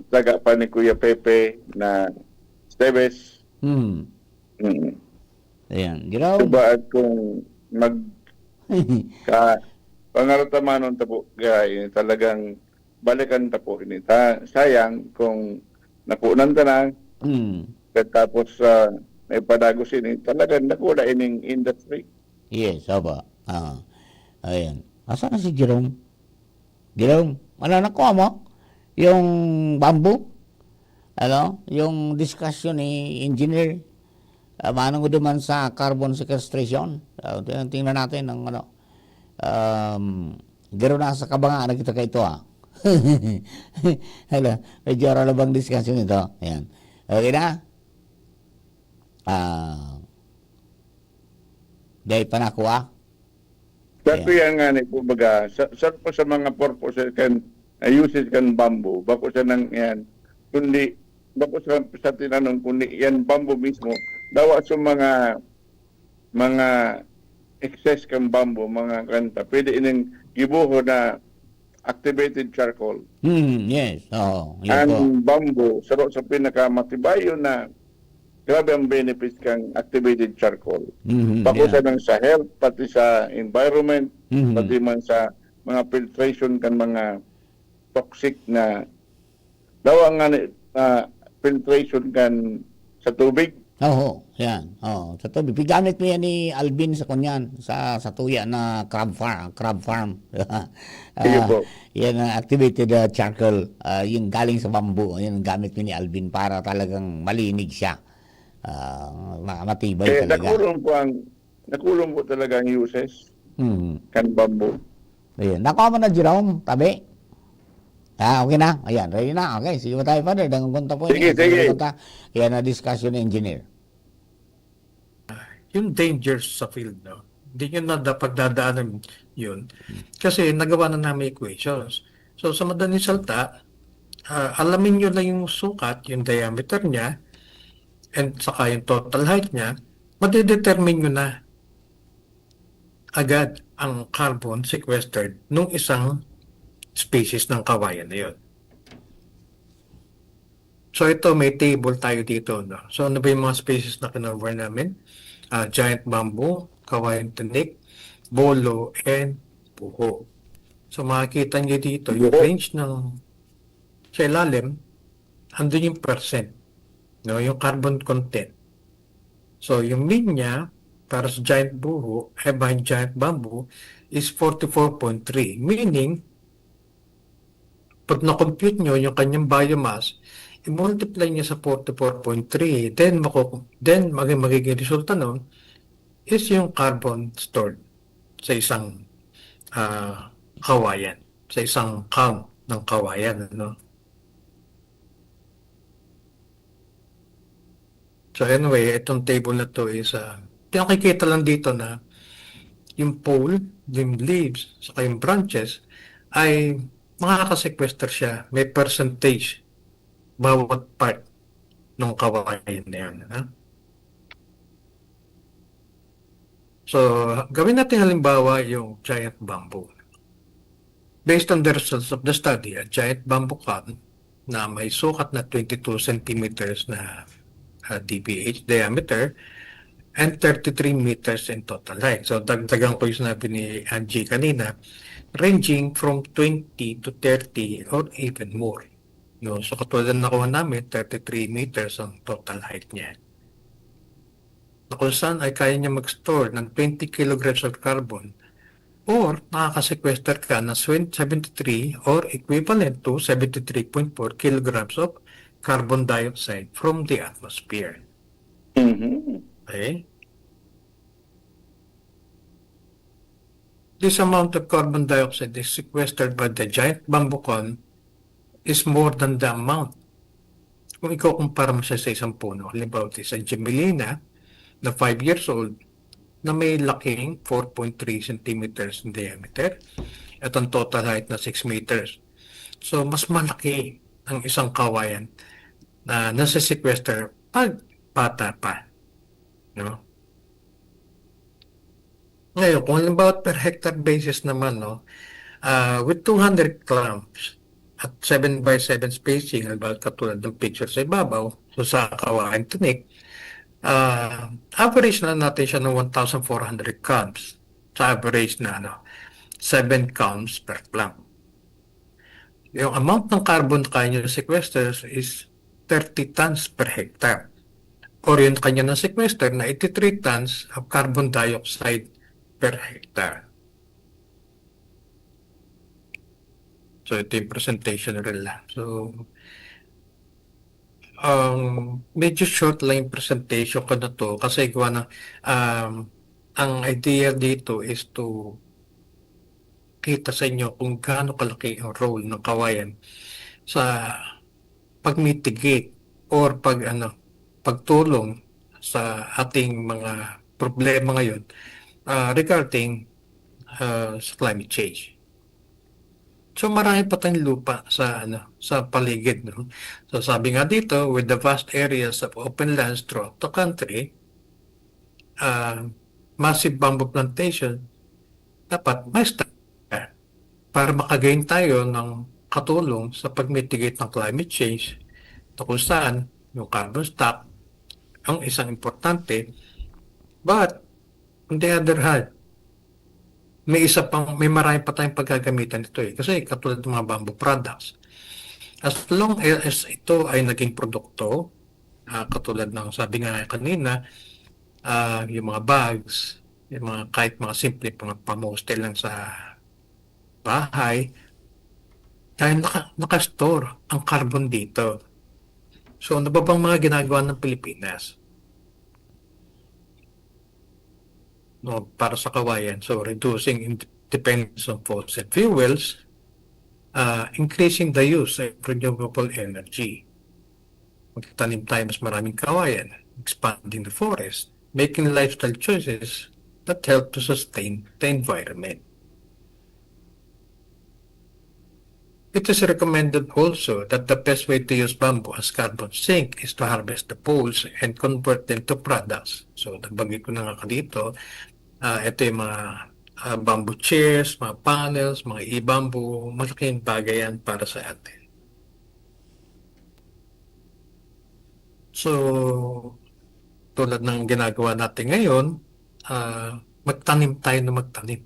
taga pa ni Kuya Pepe na Esteves. Ayan, Jerome. Diba at kung pangaratamanon tapo gaya talagang balikan tapo ini sayang kung napunan ta na tapos may padagos ini talagang nakula ining industry. Yes, aba. Ayan. Asa na si Jerome? Jerome, ano nakuha mo? Yung bamboo? Yung discussion ni engineer? Manong duman sa carbon sequestration? Tingnan natin ang garo na sa kabangaan na kita ka ito medyo aralabang discussion ito. Ayan. Okay na? Dahil pa nakuha? Sa yan nga ni po baga, sa mga purposes kan uses kan bamboo, bako sa nang yan, kundi, bako sa tinanong, kundi yan bamboo mismo, dawa sa mga excess kan bamboo, mga kanta, pwede ining gibuho na activated charcoal. Yes. Ang bamboo, sa pinakamatibayo na grabe ang benefits kang activated charcoal. Bakusan ng sa health, pati sa environment, pati man sa mga filtration kan mga toxic na dawa nga filtration kan sa tubig. Yan. Sa tubig. Pigamit mo yan ni Alvin sa kunyan, sa Tuya na crab farm. Yan activated charcoal, yung galing sa bamboo. Yan gamit mo ni Alvin para talagang malinig siya. Matibay talaga. Nakulong po talaga ang uses kan bamboo. Ayan. Nakuha mo na, Jerome, tabi. Okay na. Ayan, ready na. Okay, sige mo tayo, Father. Dangang konta po. Sige. Kaya na discussion ng engineer. Yung dangers sa field, no? Hindi nyo na dapat dadaanan yun. Kasi nagawa na namin equations. So sa madaling salta, alamin nyo na yung sukat, yung diameter niya, and saka yung total height niya, madedetermine nyo na agad ang carbon sequestered nung isang species ng kawayan na yun. So ito, may table tayo dito. No? So ano ba yung mga species na kinover namin? Giant bamboo, kawayan tinik, bolo, and puho. So makikita nyo dito, yung range ng sa ilalim, andun yung percent, no? Yung carbon content. So yung mean niya, para sa giant buho, giant bamboo, is 44.3. Meaning, pag na-compute nyo yung kanyang biomass, i-multiply niya sa 44.3, then magiging resulta nun is yung carbon stored sa isang kawayan, sa isang count ng kawayan. No? So anyway, itong table na to is, nakikita lang dito na yung pole, yung leaves, saka yung branches, ay makakasequester siya. May percentage bawat part ng kawayan na yan. Ha? So, gawin natin halimbawa yung giant bamboo. Based on the results of the study, a giant bamboo cone na may sukat na 22 centimeters na DBH diameter and 33 meters in total height. So, dagdagan ko yung sinabi ni Angie kanina, ranging from 20 to 30 or even more. No, so katulad na nakuha namin, 33 meters ang total height niya. Na kung saan ay kaya niya mag-store ng 20 kilograms of carbon or makakasequester ka ng 73 or equivalent to 73.4 kilograms of carbon dioxide from the atmosphere. Okay? This amount of carbon dioxide is sequestered by the giant bamboo cone is more than the amount. Kung ikaw kumpara mo siya sa isang puno, halimbawa sa Gemelina na 5 years old na may laking 4.3 centimeters in diameter at ang total height na 6 meters. So, mas malaki ang isang kawayan na nasa sequester pag bata pa. No? Ngayon, kung halimbawa per hectare basis naman, no, with 200 clumps, at 7x7 spacing, halimbawa katulad ng picture sa ibabaw, so sa kawayan tinik, average na natin siya ng 1,400 counts. Sa average na 7 counts per clump. Yung amount ng carbon kaya niya sequester is 30 tons per hectare. Or yung kanya ng sequester na 83 tons of carbon dioxide per hectare. So, ito yung presentation nila. So, medyo short lang yung presentation ko na to kasi gawa na, ang idea dito is to kita sa inyo kung gaano kalaki ang role ng kawayan sa pag-mitigate or pagtulong sa ating mga problema ngayon regarding sa climate change. So marami pa tayong lupa sa paligid, no. So sabi nga dito, with the vast areas of open lands throughout the country, massive bamboo plantation dapat may start para makagain tayo ng katulong sa pag-mitigate ng climate change na kung saan yung carbon stock ang isang importante. But on the other hand, may marami pa tayong paggagamitan nito eh. Kasi katulad ng mga bamboo products. As long as ito ay naging produkto, katulad ng sabi nga kanina, yung mga bags, yung kahit mga simple mga pamostel lang sa bahay, dahil nakastore ang carbon dito. So ano ba bang mga ginagawa ng Pilipinas? No, para sa kawayan. So, reducing dependence on fossil fuels, increasing the use of renewable energy. Magtanim tayo mas maraming kawayan, expanding the forest, making lifestyle choices that help to sustain the environment. It is recommended also that the best way to use bamboo as carbon sink is to harvest the poles and convert them to products. So, nabanggit ko na nga dito, ito yung mga bamboo chairs, mga panels, mga e-bamboo, malaking bagay yan para sa atin. So, tulad ng ginagawa natin ngayon, magtanim tayo na magtanim.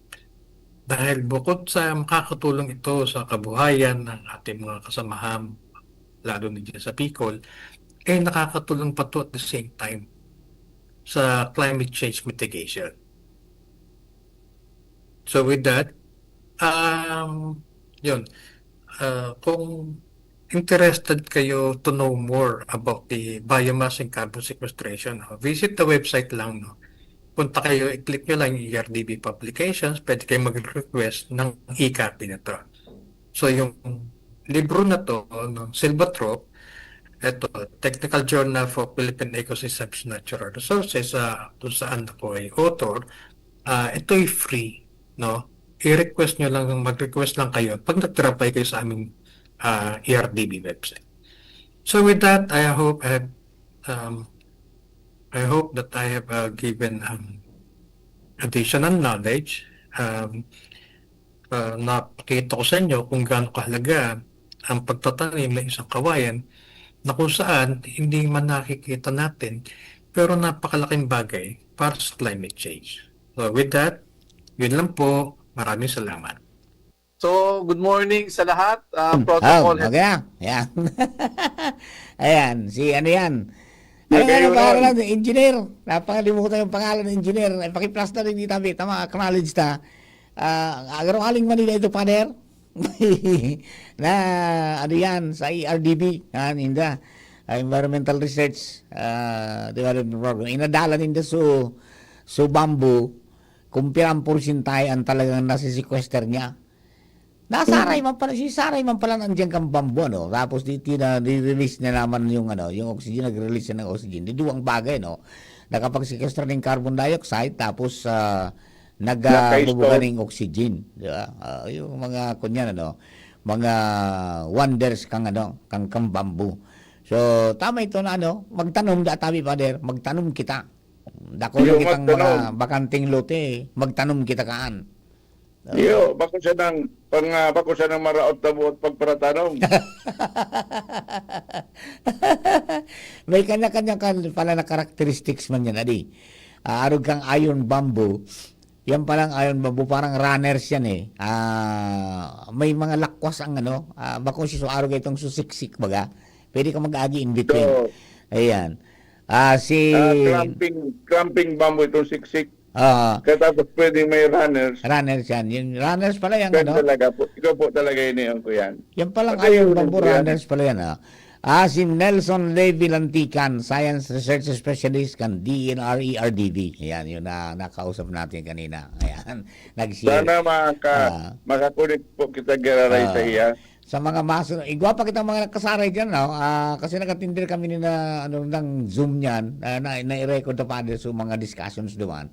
Dahil bukod sa makakatulong ito sa kabuhayan ng ating mga kasamahan, lalo na dyan sa Bicol, nakakatulong pa ito at the same time sa climate change mitigation. So with that, kung interested kayo to know more about the biomass and carbon sequestration, visit the website lang, no? Punta kayo, i-click nyo lang yung ERDB publications, pwede kayo mag-request ng e-copy na to. So yung libro na to, ng Silvatrop, ito, Technical Journal for Philippine Ecosystems Natural Resources, kung saan ako ay author, ito ay free, no? I-request nyo lang, mag-request lang kayo pag nag-drop kayo sa aming ERDB website. So with that, I hope that I have given additional knowledge. Napakita ko sa inyo kung gaano kahalaga ang pagtatanim ng isang kawayan na kung saan hindi man nakikita natin pero napakalaking bagay para sa climate change. So with that, yun lang po. Maraming salamat. So, good morning sa lahat. Protocol. Okay. Ayan. Ayan. Si ano yan? Ano pangalan ng engineer? Napakalimutan yung pangalan ng engineer. Pakiplas na rin dito. Tama, acknowledge na. Aling Manila ito, Pader. Na, ano yan, sa ERDB. Ninda. Environmental Research Development Program. Inadala ninda so bamboo. Kung pirang porsyentahe ang talagang nasi-sequester niya. Nasaray man pala, si Saray man pala nandiyan kang bambu, no? Tapos di-release niya naman yung oxygen, nag-release niya ng oxygen. Di duwang bagay, no? Nakapag-sequester ng carbon dioxide, tapos nag-bubuga ng oxygen. Di ba? Yung mga kunyan, mga wonders kang bambu. So, tama ito na, magtanom da tabi, Father, magtanom kita. Dako lang kitang mga bakanting lote, magtanom kita kaan. Iyo, bako siya ng maraot na buot pagparatanong. May kanya-kanya pala na characteristics man yan, adi. Arog kang iron bamboo. Yan palang iron bamboo, parang runners yan eh. May mga lakwas ang bako si arog itong susiksik baga. Pwede ka mag-agi in between. Ayan. Clamping bamboo itong siksik. Kaya tapos pwedeng may runners. Runners yan. Yung runners pala yan, Talaga po. Ikaw po talaga iniyon ko yan. Yan palang iron bamboo runners pala yan, si Nelson Levy Lantican, Science Research Specialist kan DNR ERDB. Ayan, yun na nakausap natin kanina. Ayan, nag-share. Sana makakunik po kita gararay sa iya. Sa mga igwa pa kitang mga nakasaray dyan, kasi nakatindir kami ng Zoom niyan, na-record na pa sa mga discussions doon.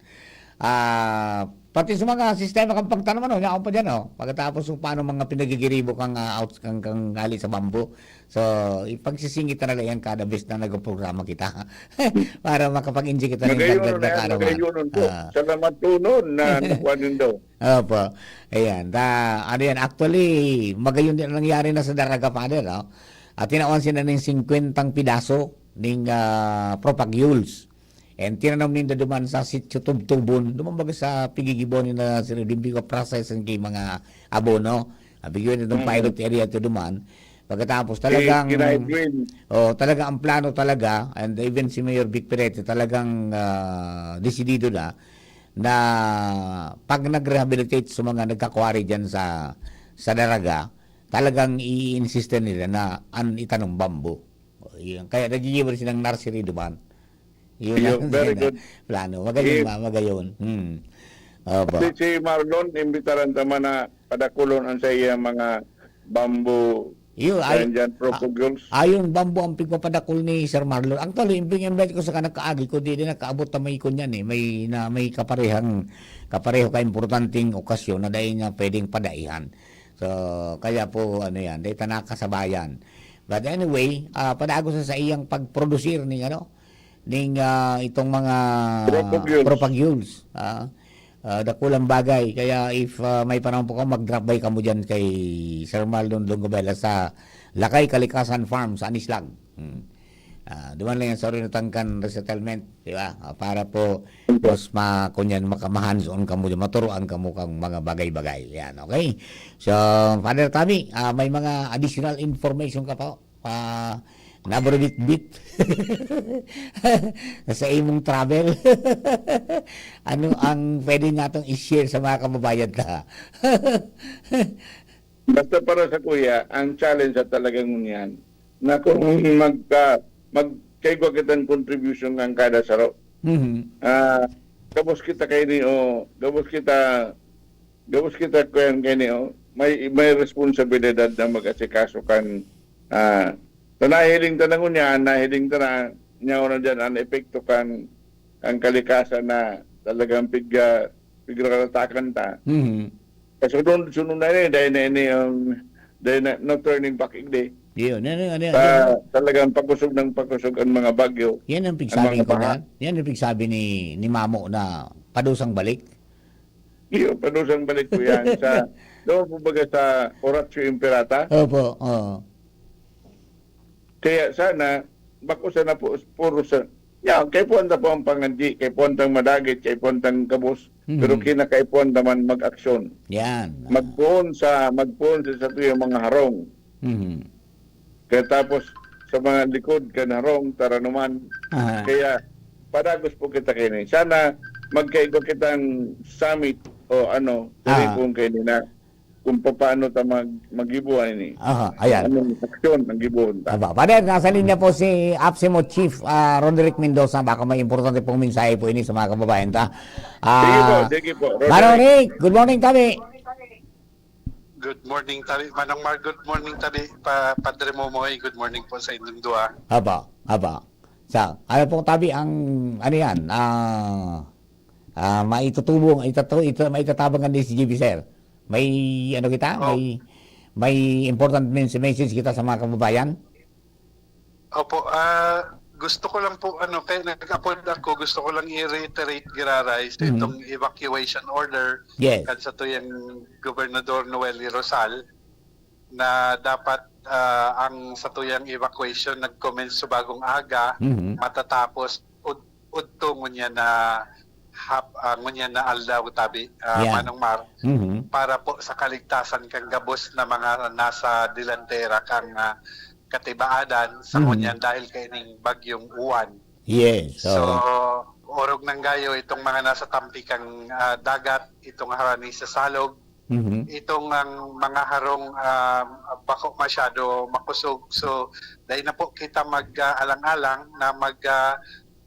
Pati sa mga sistema kang pagtanong, niya pa dyan, pagkatapos kung paano mga pinagigiribo kang gali sa bambu. So, ipagsisingit talaga yan kada best na nag-programa kita. Para makapag-enjoy kita ng dagdag na karaman. Nagayunon po. Salamat tunon na nakuhanin daw. Opo. Ayan. Actually, magayon din nangyari na sa Daraga, Father. At tinawan sila ng 50 pidaso ng propagules. And tinanom ninda duman sa sityo tubtubon, duman baga sa pigigibon na sinidimbi ko process ng mga abono. Bigyan nitong pilot area to duman. Pagkatapos talagang talaga ang plano talaga, and even si Mayor Vic Perete talagang desidido na pag nag-rehabilitate sa mga nagkakwari dyan sa Daraga, talagang i-insiste nila na itanong bambu. Kaya nagigibon silang nursery duman. Yun very good plano. Magayon. Si Marlon, imbitaran tama na padakulon ang sa iya mga bamboo Yun, Dyan, Propogules. ayon bambu ang pigpapadakol ni Sir Marlon. Ang talo, yung invite ko sa kanakaagi ko, di nakaabot na may kunyan eh. May kapareho ka importanteng okasyon na dahil niya pwedeng padaihan. So, kaya po, yan, dahil tanaka sa bayan. But anyway, padago sa iyang pagprodusir ning itong mga propagules. Dakulang bagay. Kaya if may panahon po ka, mag-drop by ka mo dyan kay Sir Marlon Longobela sa Lakay Kalikasan Farm sa Anislag. Duman lang yan sa Rinutangkan Resettlement, di ba? Para po mas makamahands-on ka mo dyan, maturuan ka mo kang mga bagay-bagay. Yan, okay? So, Father Tami, may mga additional information ka po? Nabrobit-bit sa imong travel. Ano ang pwede natong i-share sa mga kababayan na? Basta para sa kuya, ang challenge at talagang yan, na kung magkaigwa kitang contribution ng kada saro. Gabos kita kay ni gabos kita kuyan kay ni may responsibilidad na mag-asikaso kan nahiling tanang niya, nahiling tanang niya na dyan ang epekto kan ang kalikasan na talagang pigratakan ta. Kasi sunod na rin, dahil na no turning back igde. Yun. Talagang pagkusog ang mga bagyo. Yan ang pigsabi ko na. Yan ang pigsabi ni Mamo na padusang balik. Iyo, padusang balik ko yan. Doon po baga sa Oratio Imperata. Opo, Kaya sana, bako sana po, puro sa, kay puwanta po ang pangandi, kay puwantang madagit, kay puwantang kabos, pero kay puwanta man mag-aksyon. Yan. Magpuon sa yung mga harong. Kaya tapos, sa mga likod, kanarong, taranuman. Kaya, padagos po kita kayo. Sana, magkaigo kitang summit o kung kayo na, kung paano ta mag-ibuhan ini. Ayan. Anong aksyon ang gibuhan ta. Pader, nasa linya po si APSEMO Chief Roderick Mendoza. Baka may importante pong mensahe po ini sa mga kababayan ta. Sige po. Roderick, good morning tabi. Good morning tabi. Manong Mar, good morning tabi. Padre Momoy, good morning po sa inyong dua. Aba. Ano pong tabi ang, maitatabangan din si GB Sir. May may important message kita sa mga kababayan? Opo, gusto ko lang po kaya nag-upload ako, gusto ko lang i-reiterate giraray itong evacuation order kan sa tuyang Gobernador Noel Rosal na dapat ang sa tuyang evacuation nag-commence sa bagong aga matatapos udto niya na ngunyan na aldaw tabi Manong Mar para po sa kaligtasan kang gabos na mga nasa dilantera kang katibaadan sa ngunyan dahil kaining bagyong uwan. Yes. So orog ng gayo itong mga nasa tampi kang dagat, itong harani sa salog, itong ang mga harong bako masyado makusog. So dahil na po kita mag-alang-alang na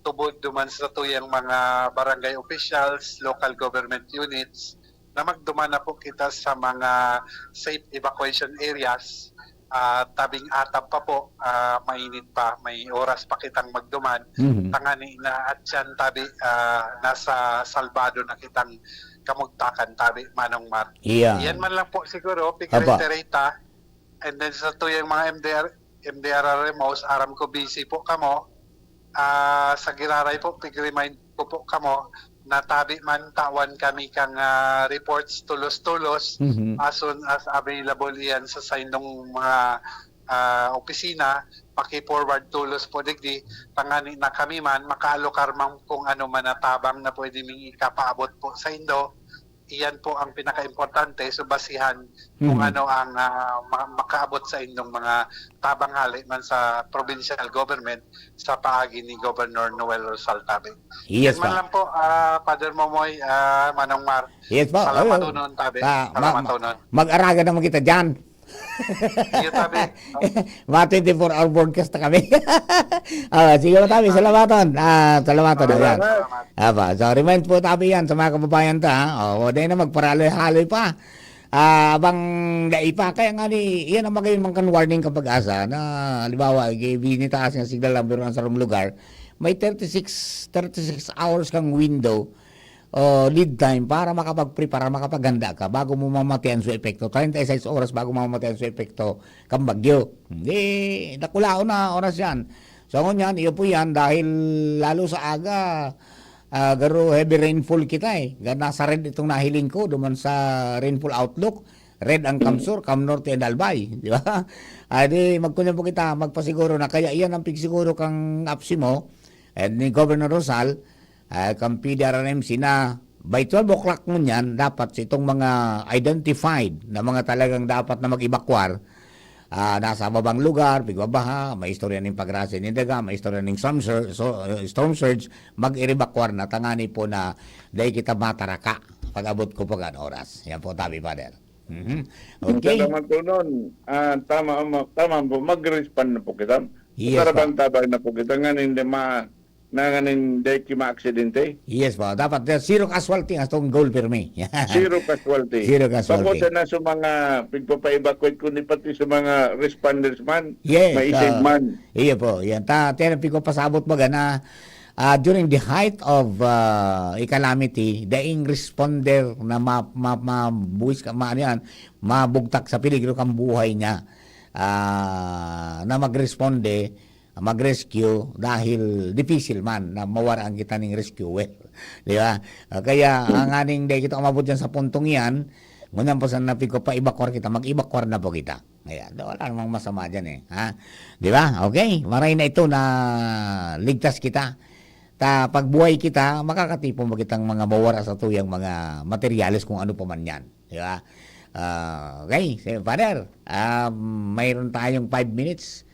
tubod duman sa tuyang mga barangay officials, local government units, na magduman na po kita sa mga safe evacuation areas. Tabing atap pa po, mainit pa, may oras pa kitang magduman. Tangani na at yan tabi, nasa salbado na kitang kamugtakan tabi, Manong Mar. Yan man lang po siguro, pig-reiterate and then sa tuyang mga MDRRMOs, aram ko busy po kamo, sa giraray po, pig-remind ko po kamo na tabi man tawan kami kang reports tulos-tulos as soon as available yan sa saindong mga opisina, paki-forward tulos po digdi, tangani na kami man makaalokar man kung ano man natabang na pwede ming ikapaabot po sa indo. Iyan po ang pinaka-importante, so basihan kung ano ang makaabot sa inyong mga tabang hali man sa provincial government sa paagi ni Governor Noel Rosal Tabi. Yes, man lang po, Father Momoy, Manong Mar. Yes po. Salamat unon, Tabi. Salamat unon. Mag-araga naman kita dyan. Iyo, Tabi. Mga 24-hour broadcast na kami. Siguro tabi, salamaton. Salamaton. So remind po tabi yan sa mga kababayan ta. Dahil na magparaloy-haloy pa. abang daipa kaya nga ni iyan ang magayon man kan warning kapag asa na halimbawa binitaas nga signal number sa lugar, may 36 hours kang window lead time para makapag-prepare, makapaghanda ka bago mo mamatayan sa epekto. 36 oras bago mamatayan sa epekto kang bagyo. Hindi, nakulao na oras yan. So ngunyan, iyo po yan dahil lalo sa aga, garo heavy rainfall kita eh. Nasa red itong nahiling ko, duman sa rainfall outlook. Red ang Kamsur, Kamnorte and Albay. Di ba? Di magkunya po kita, magpasiguro na. Kaya iyan ang pigsiguro kang apsi mo, ni Governor Rosal, kang PDRMC na by 12 o'clock mo yan, dapat itong mga identified na mga talagang dapat na mag-evacuar, nasa babang lugar, bigwabaha, may istorya ng pagrasa ng daga, may istorya ng storm surge, mag-evacuar na tangani po na dahil kita mataraka pag-abot ko pag oras. Yan po, tabi, Father. Okay. Salamat po nun. Tama po, mag-respond na po kita. Yes, Karabang tabag na po kita nga hindi nanganin dahil ma-aksidente. Yes po, dapat zero casualty ang itong goal permi. Zero casualty. Zero casualty. Bakit na sa mga pagpapa-evacuate kundi pati sa mga responders man, Yes, may isip man. Iya po, yan. Tinapi ko pasabot baga na during the height of calamity, daing responder na mabuwis ka, mabugtak sa peligro kang buhay niya, na magresponde, mag-rescue dahil difficile man na mawaraan kita ng rescue well. Di ba? Kaya ang aning day kita umabot dyan sa puntong yan, ngunyan po sa napig ko pa evacuar kita, mag-evacuar na po kita. Ayan, wala namang masama dyan eh. Ha? Di ba? Okay, maray na ito na ligtas kita. Pagbuhay kita, makakatipong mo kitang mga mawara sa tuyang mga materyales kung ano pa man yan. Di ba? Okay, Father, mayroon tayong 5 minutes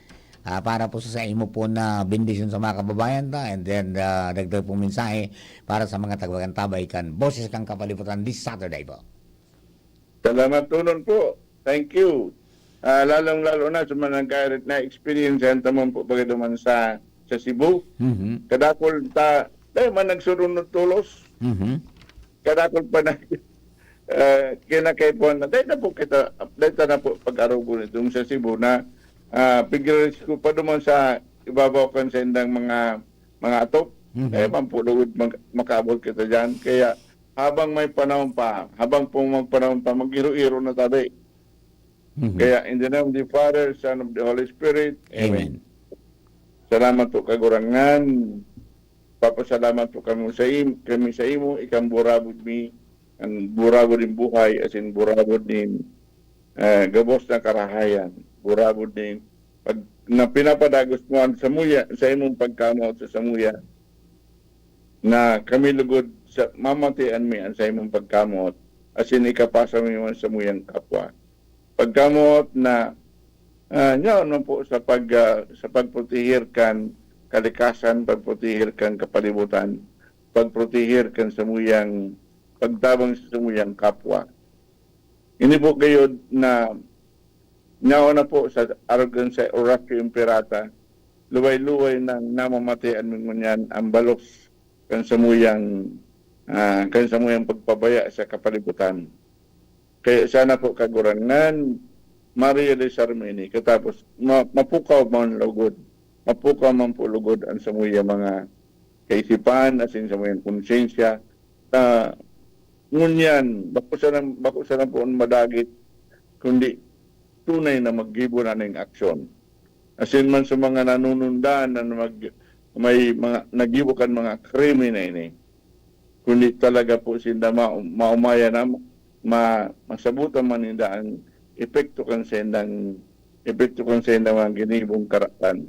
para po sa imo po na bendisyon sa mga kababayan ta, and then dagdag pong mensahe para sa mga tagagantabay kan boses kang kapalibutan this Saturday po. Salamat tunon po. Thank you. Lalong-lalo na sa mga nagkairit na experience yan tamang po pagkaduman sa Cebu. Kadakol ta, dahil man nagsurunod tulos. Kadakol pa na kinakaipuan na. Dahil na po kita, dahil na po pag-arugo nitong sa Cebu na pigres ko pa duman sa ibabaw kan sa indang mga atop. Man po lugod makabot kita dyan. Kaya habang may panahon pa, habang pong magpanahon pa, mag-iro-iro na tabi. Kaya in the name of the Father, Son of the Holy Spirit, Amen. Salamat po kagurangan. Papasalamat po kami sa imo, ikang burabod mi, ang burabod din buhay, as in burabod din gabos na karahayan, burabod din na pinapadagos mo sa imong pagkamot sa samuya, na kami lugod sa mamatian mi ang sa imong pagkamot, as in ikapasa mi man sa muyang kapwa. Pagkamot na nyaon po sa pagprotehir kan kalikasan, pagprotehir kan kapalibutan, pagprotehir kan samuyang pagtabang sa samuyang kapwa. Ini po kayo na nyaon na po sa arogan sa Oratio Imperata, luway-luway nang namamatian mo yan ang balos kan samuyang pagpabaya sa kapalibutan. Kaya sana po kagurangan, Maria de Sarmeni, katapos mapukaw man lugod, mapukaw man po lugod ang samuya mga kaisipan, asin samuyang konsensya, ngunyan, bako sa po madagit, kundi tunay na maggibo na ng aksyon. Asin man sa mga nanunundan na may mga nagibo kan mga krimen na ini, kundi talaga po sinda maumaya na masabutan man nila ang epekto kan sendang mga ginibong karatan.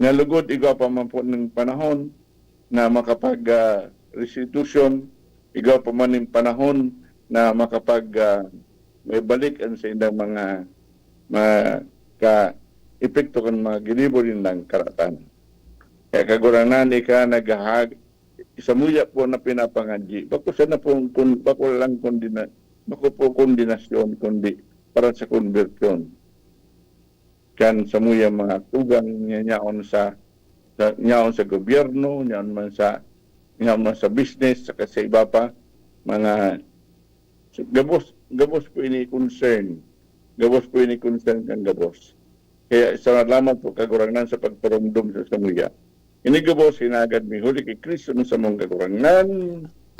Nalugod igaw pa man po ng panahon na makapag restitution, igaw pa man ng panahon na makapag may balik ang sendang mga epekto kan mga ginibong nilang karatan. Kaya kaguranan ka naghahag isamuya po na pinapangadyi. Bako sana po kondinasyon kundi para sa konversyon. Kan samuya mga tugang nyaon sa gobyerno, nyaon man sa business, saka sa iba pa mga gabos po ini concern. Gabos po ini concern kang gabos. Kaya salamat po kagurangnan sa pagparumdum sa samuya. Ini gabos hinagad mi huli kay Kristo sa mong kagurangnan.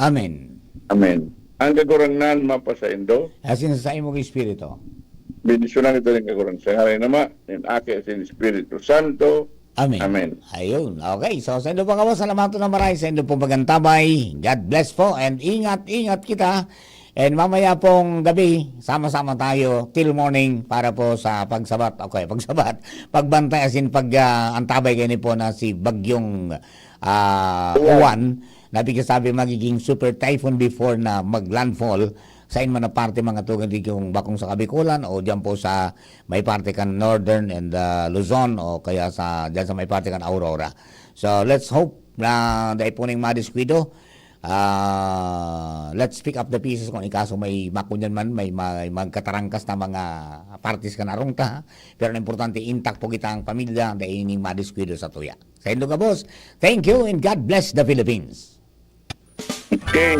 Amen. Amen. Ang kagurangnan mapasaindo. Asin sa imong espiritu. Bendisyonan ito ng kagurang sa ngalan nama, ng Aki at ng Espiritu Santo. Amen. Amen. Ayun. Okay. So, sa inyo po kawas, salamat na maray. Sa inyo po magantabay. God bless po. And ingat kita. And mamaya pong gabi, sama-sama tayo till morning para po sa pagsabat. Okay, pagsabat. Pagbantay asin antabay kayo po na si Bagyong Juan. Sabi magiging super typhoon before na mag-landfall sa inyo na parte mga tugan di yung bakong sa Kabikulan o diyan po sa may parte kan Northern and Luzon o kaya sa diyan sa may parte kan Aurora. So let's hope na dahil po ning madiskuido, let's pick up the pieces kung ikaso may makunyan man, may magkatarangkas na mga parties ka narong ta. Pero ang importante, intact po kita ang pamilya dahil ning madiskuido sa tuya. Sa inyo ka boss, thank you and God bless the Philippines. Okay.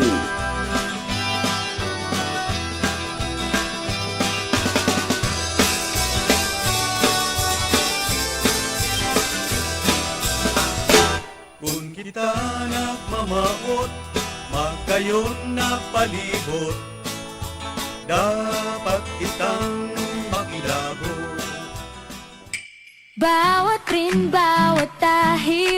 Kung kita nagmamaot, magkayot na palibot, dapat kitang makilabot. Bawat rin, bawat tahi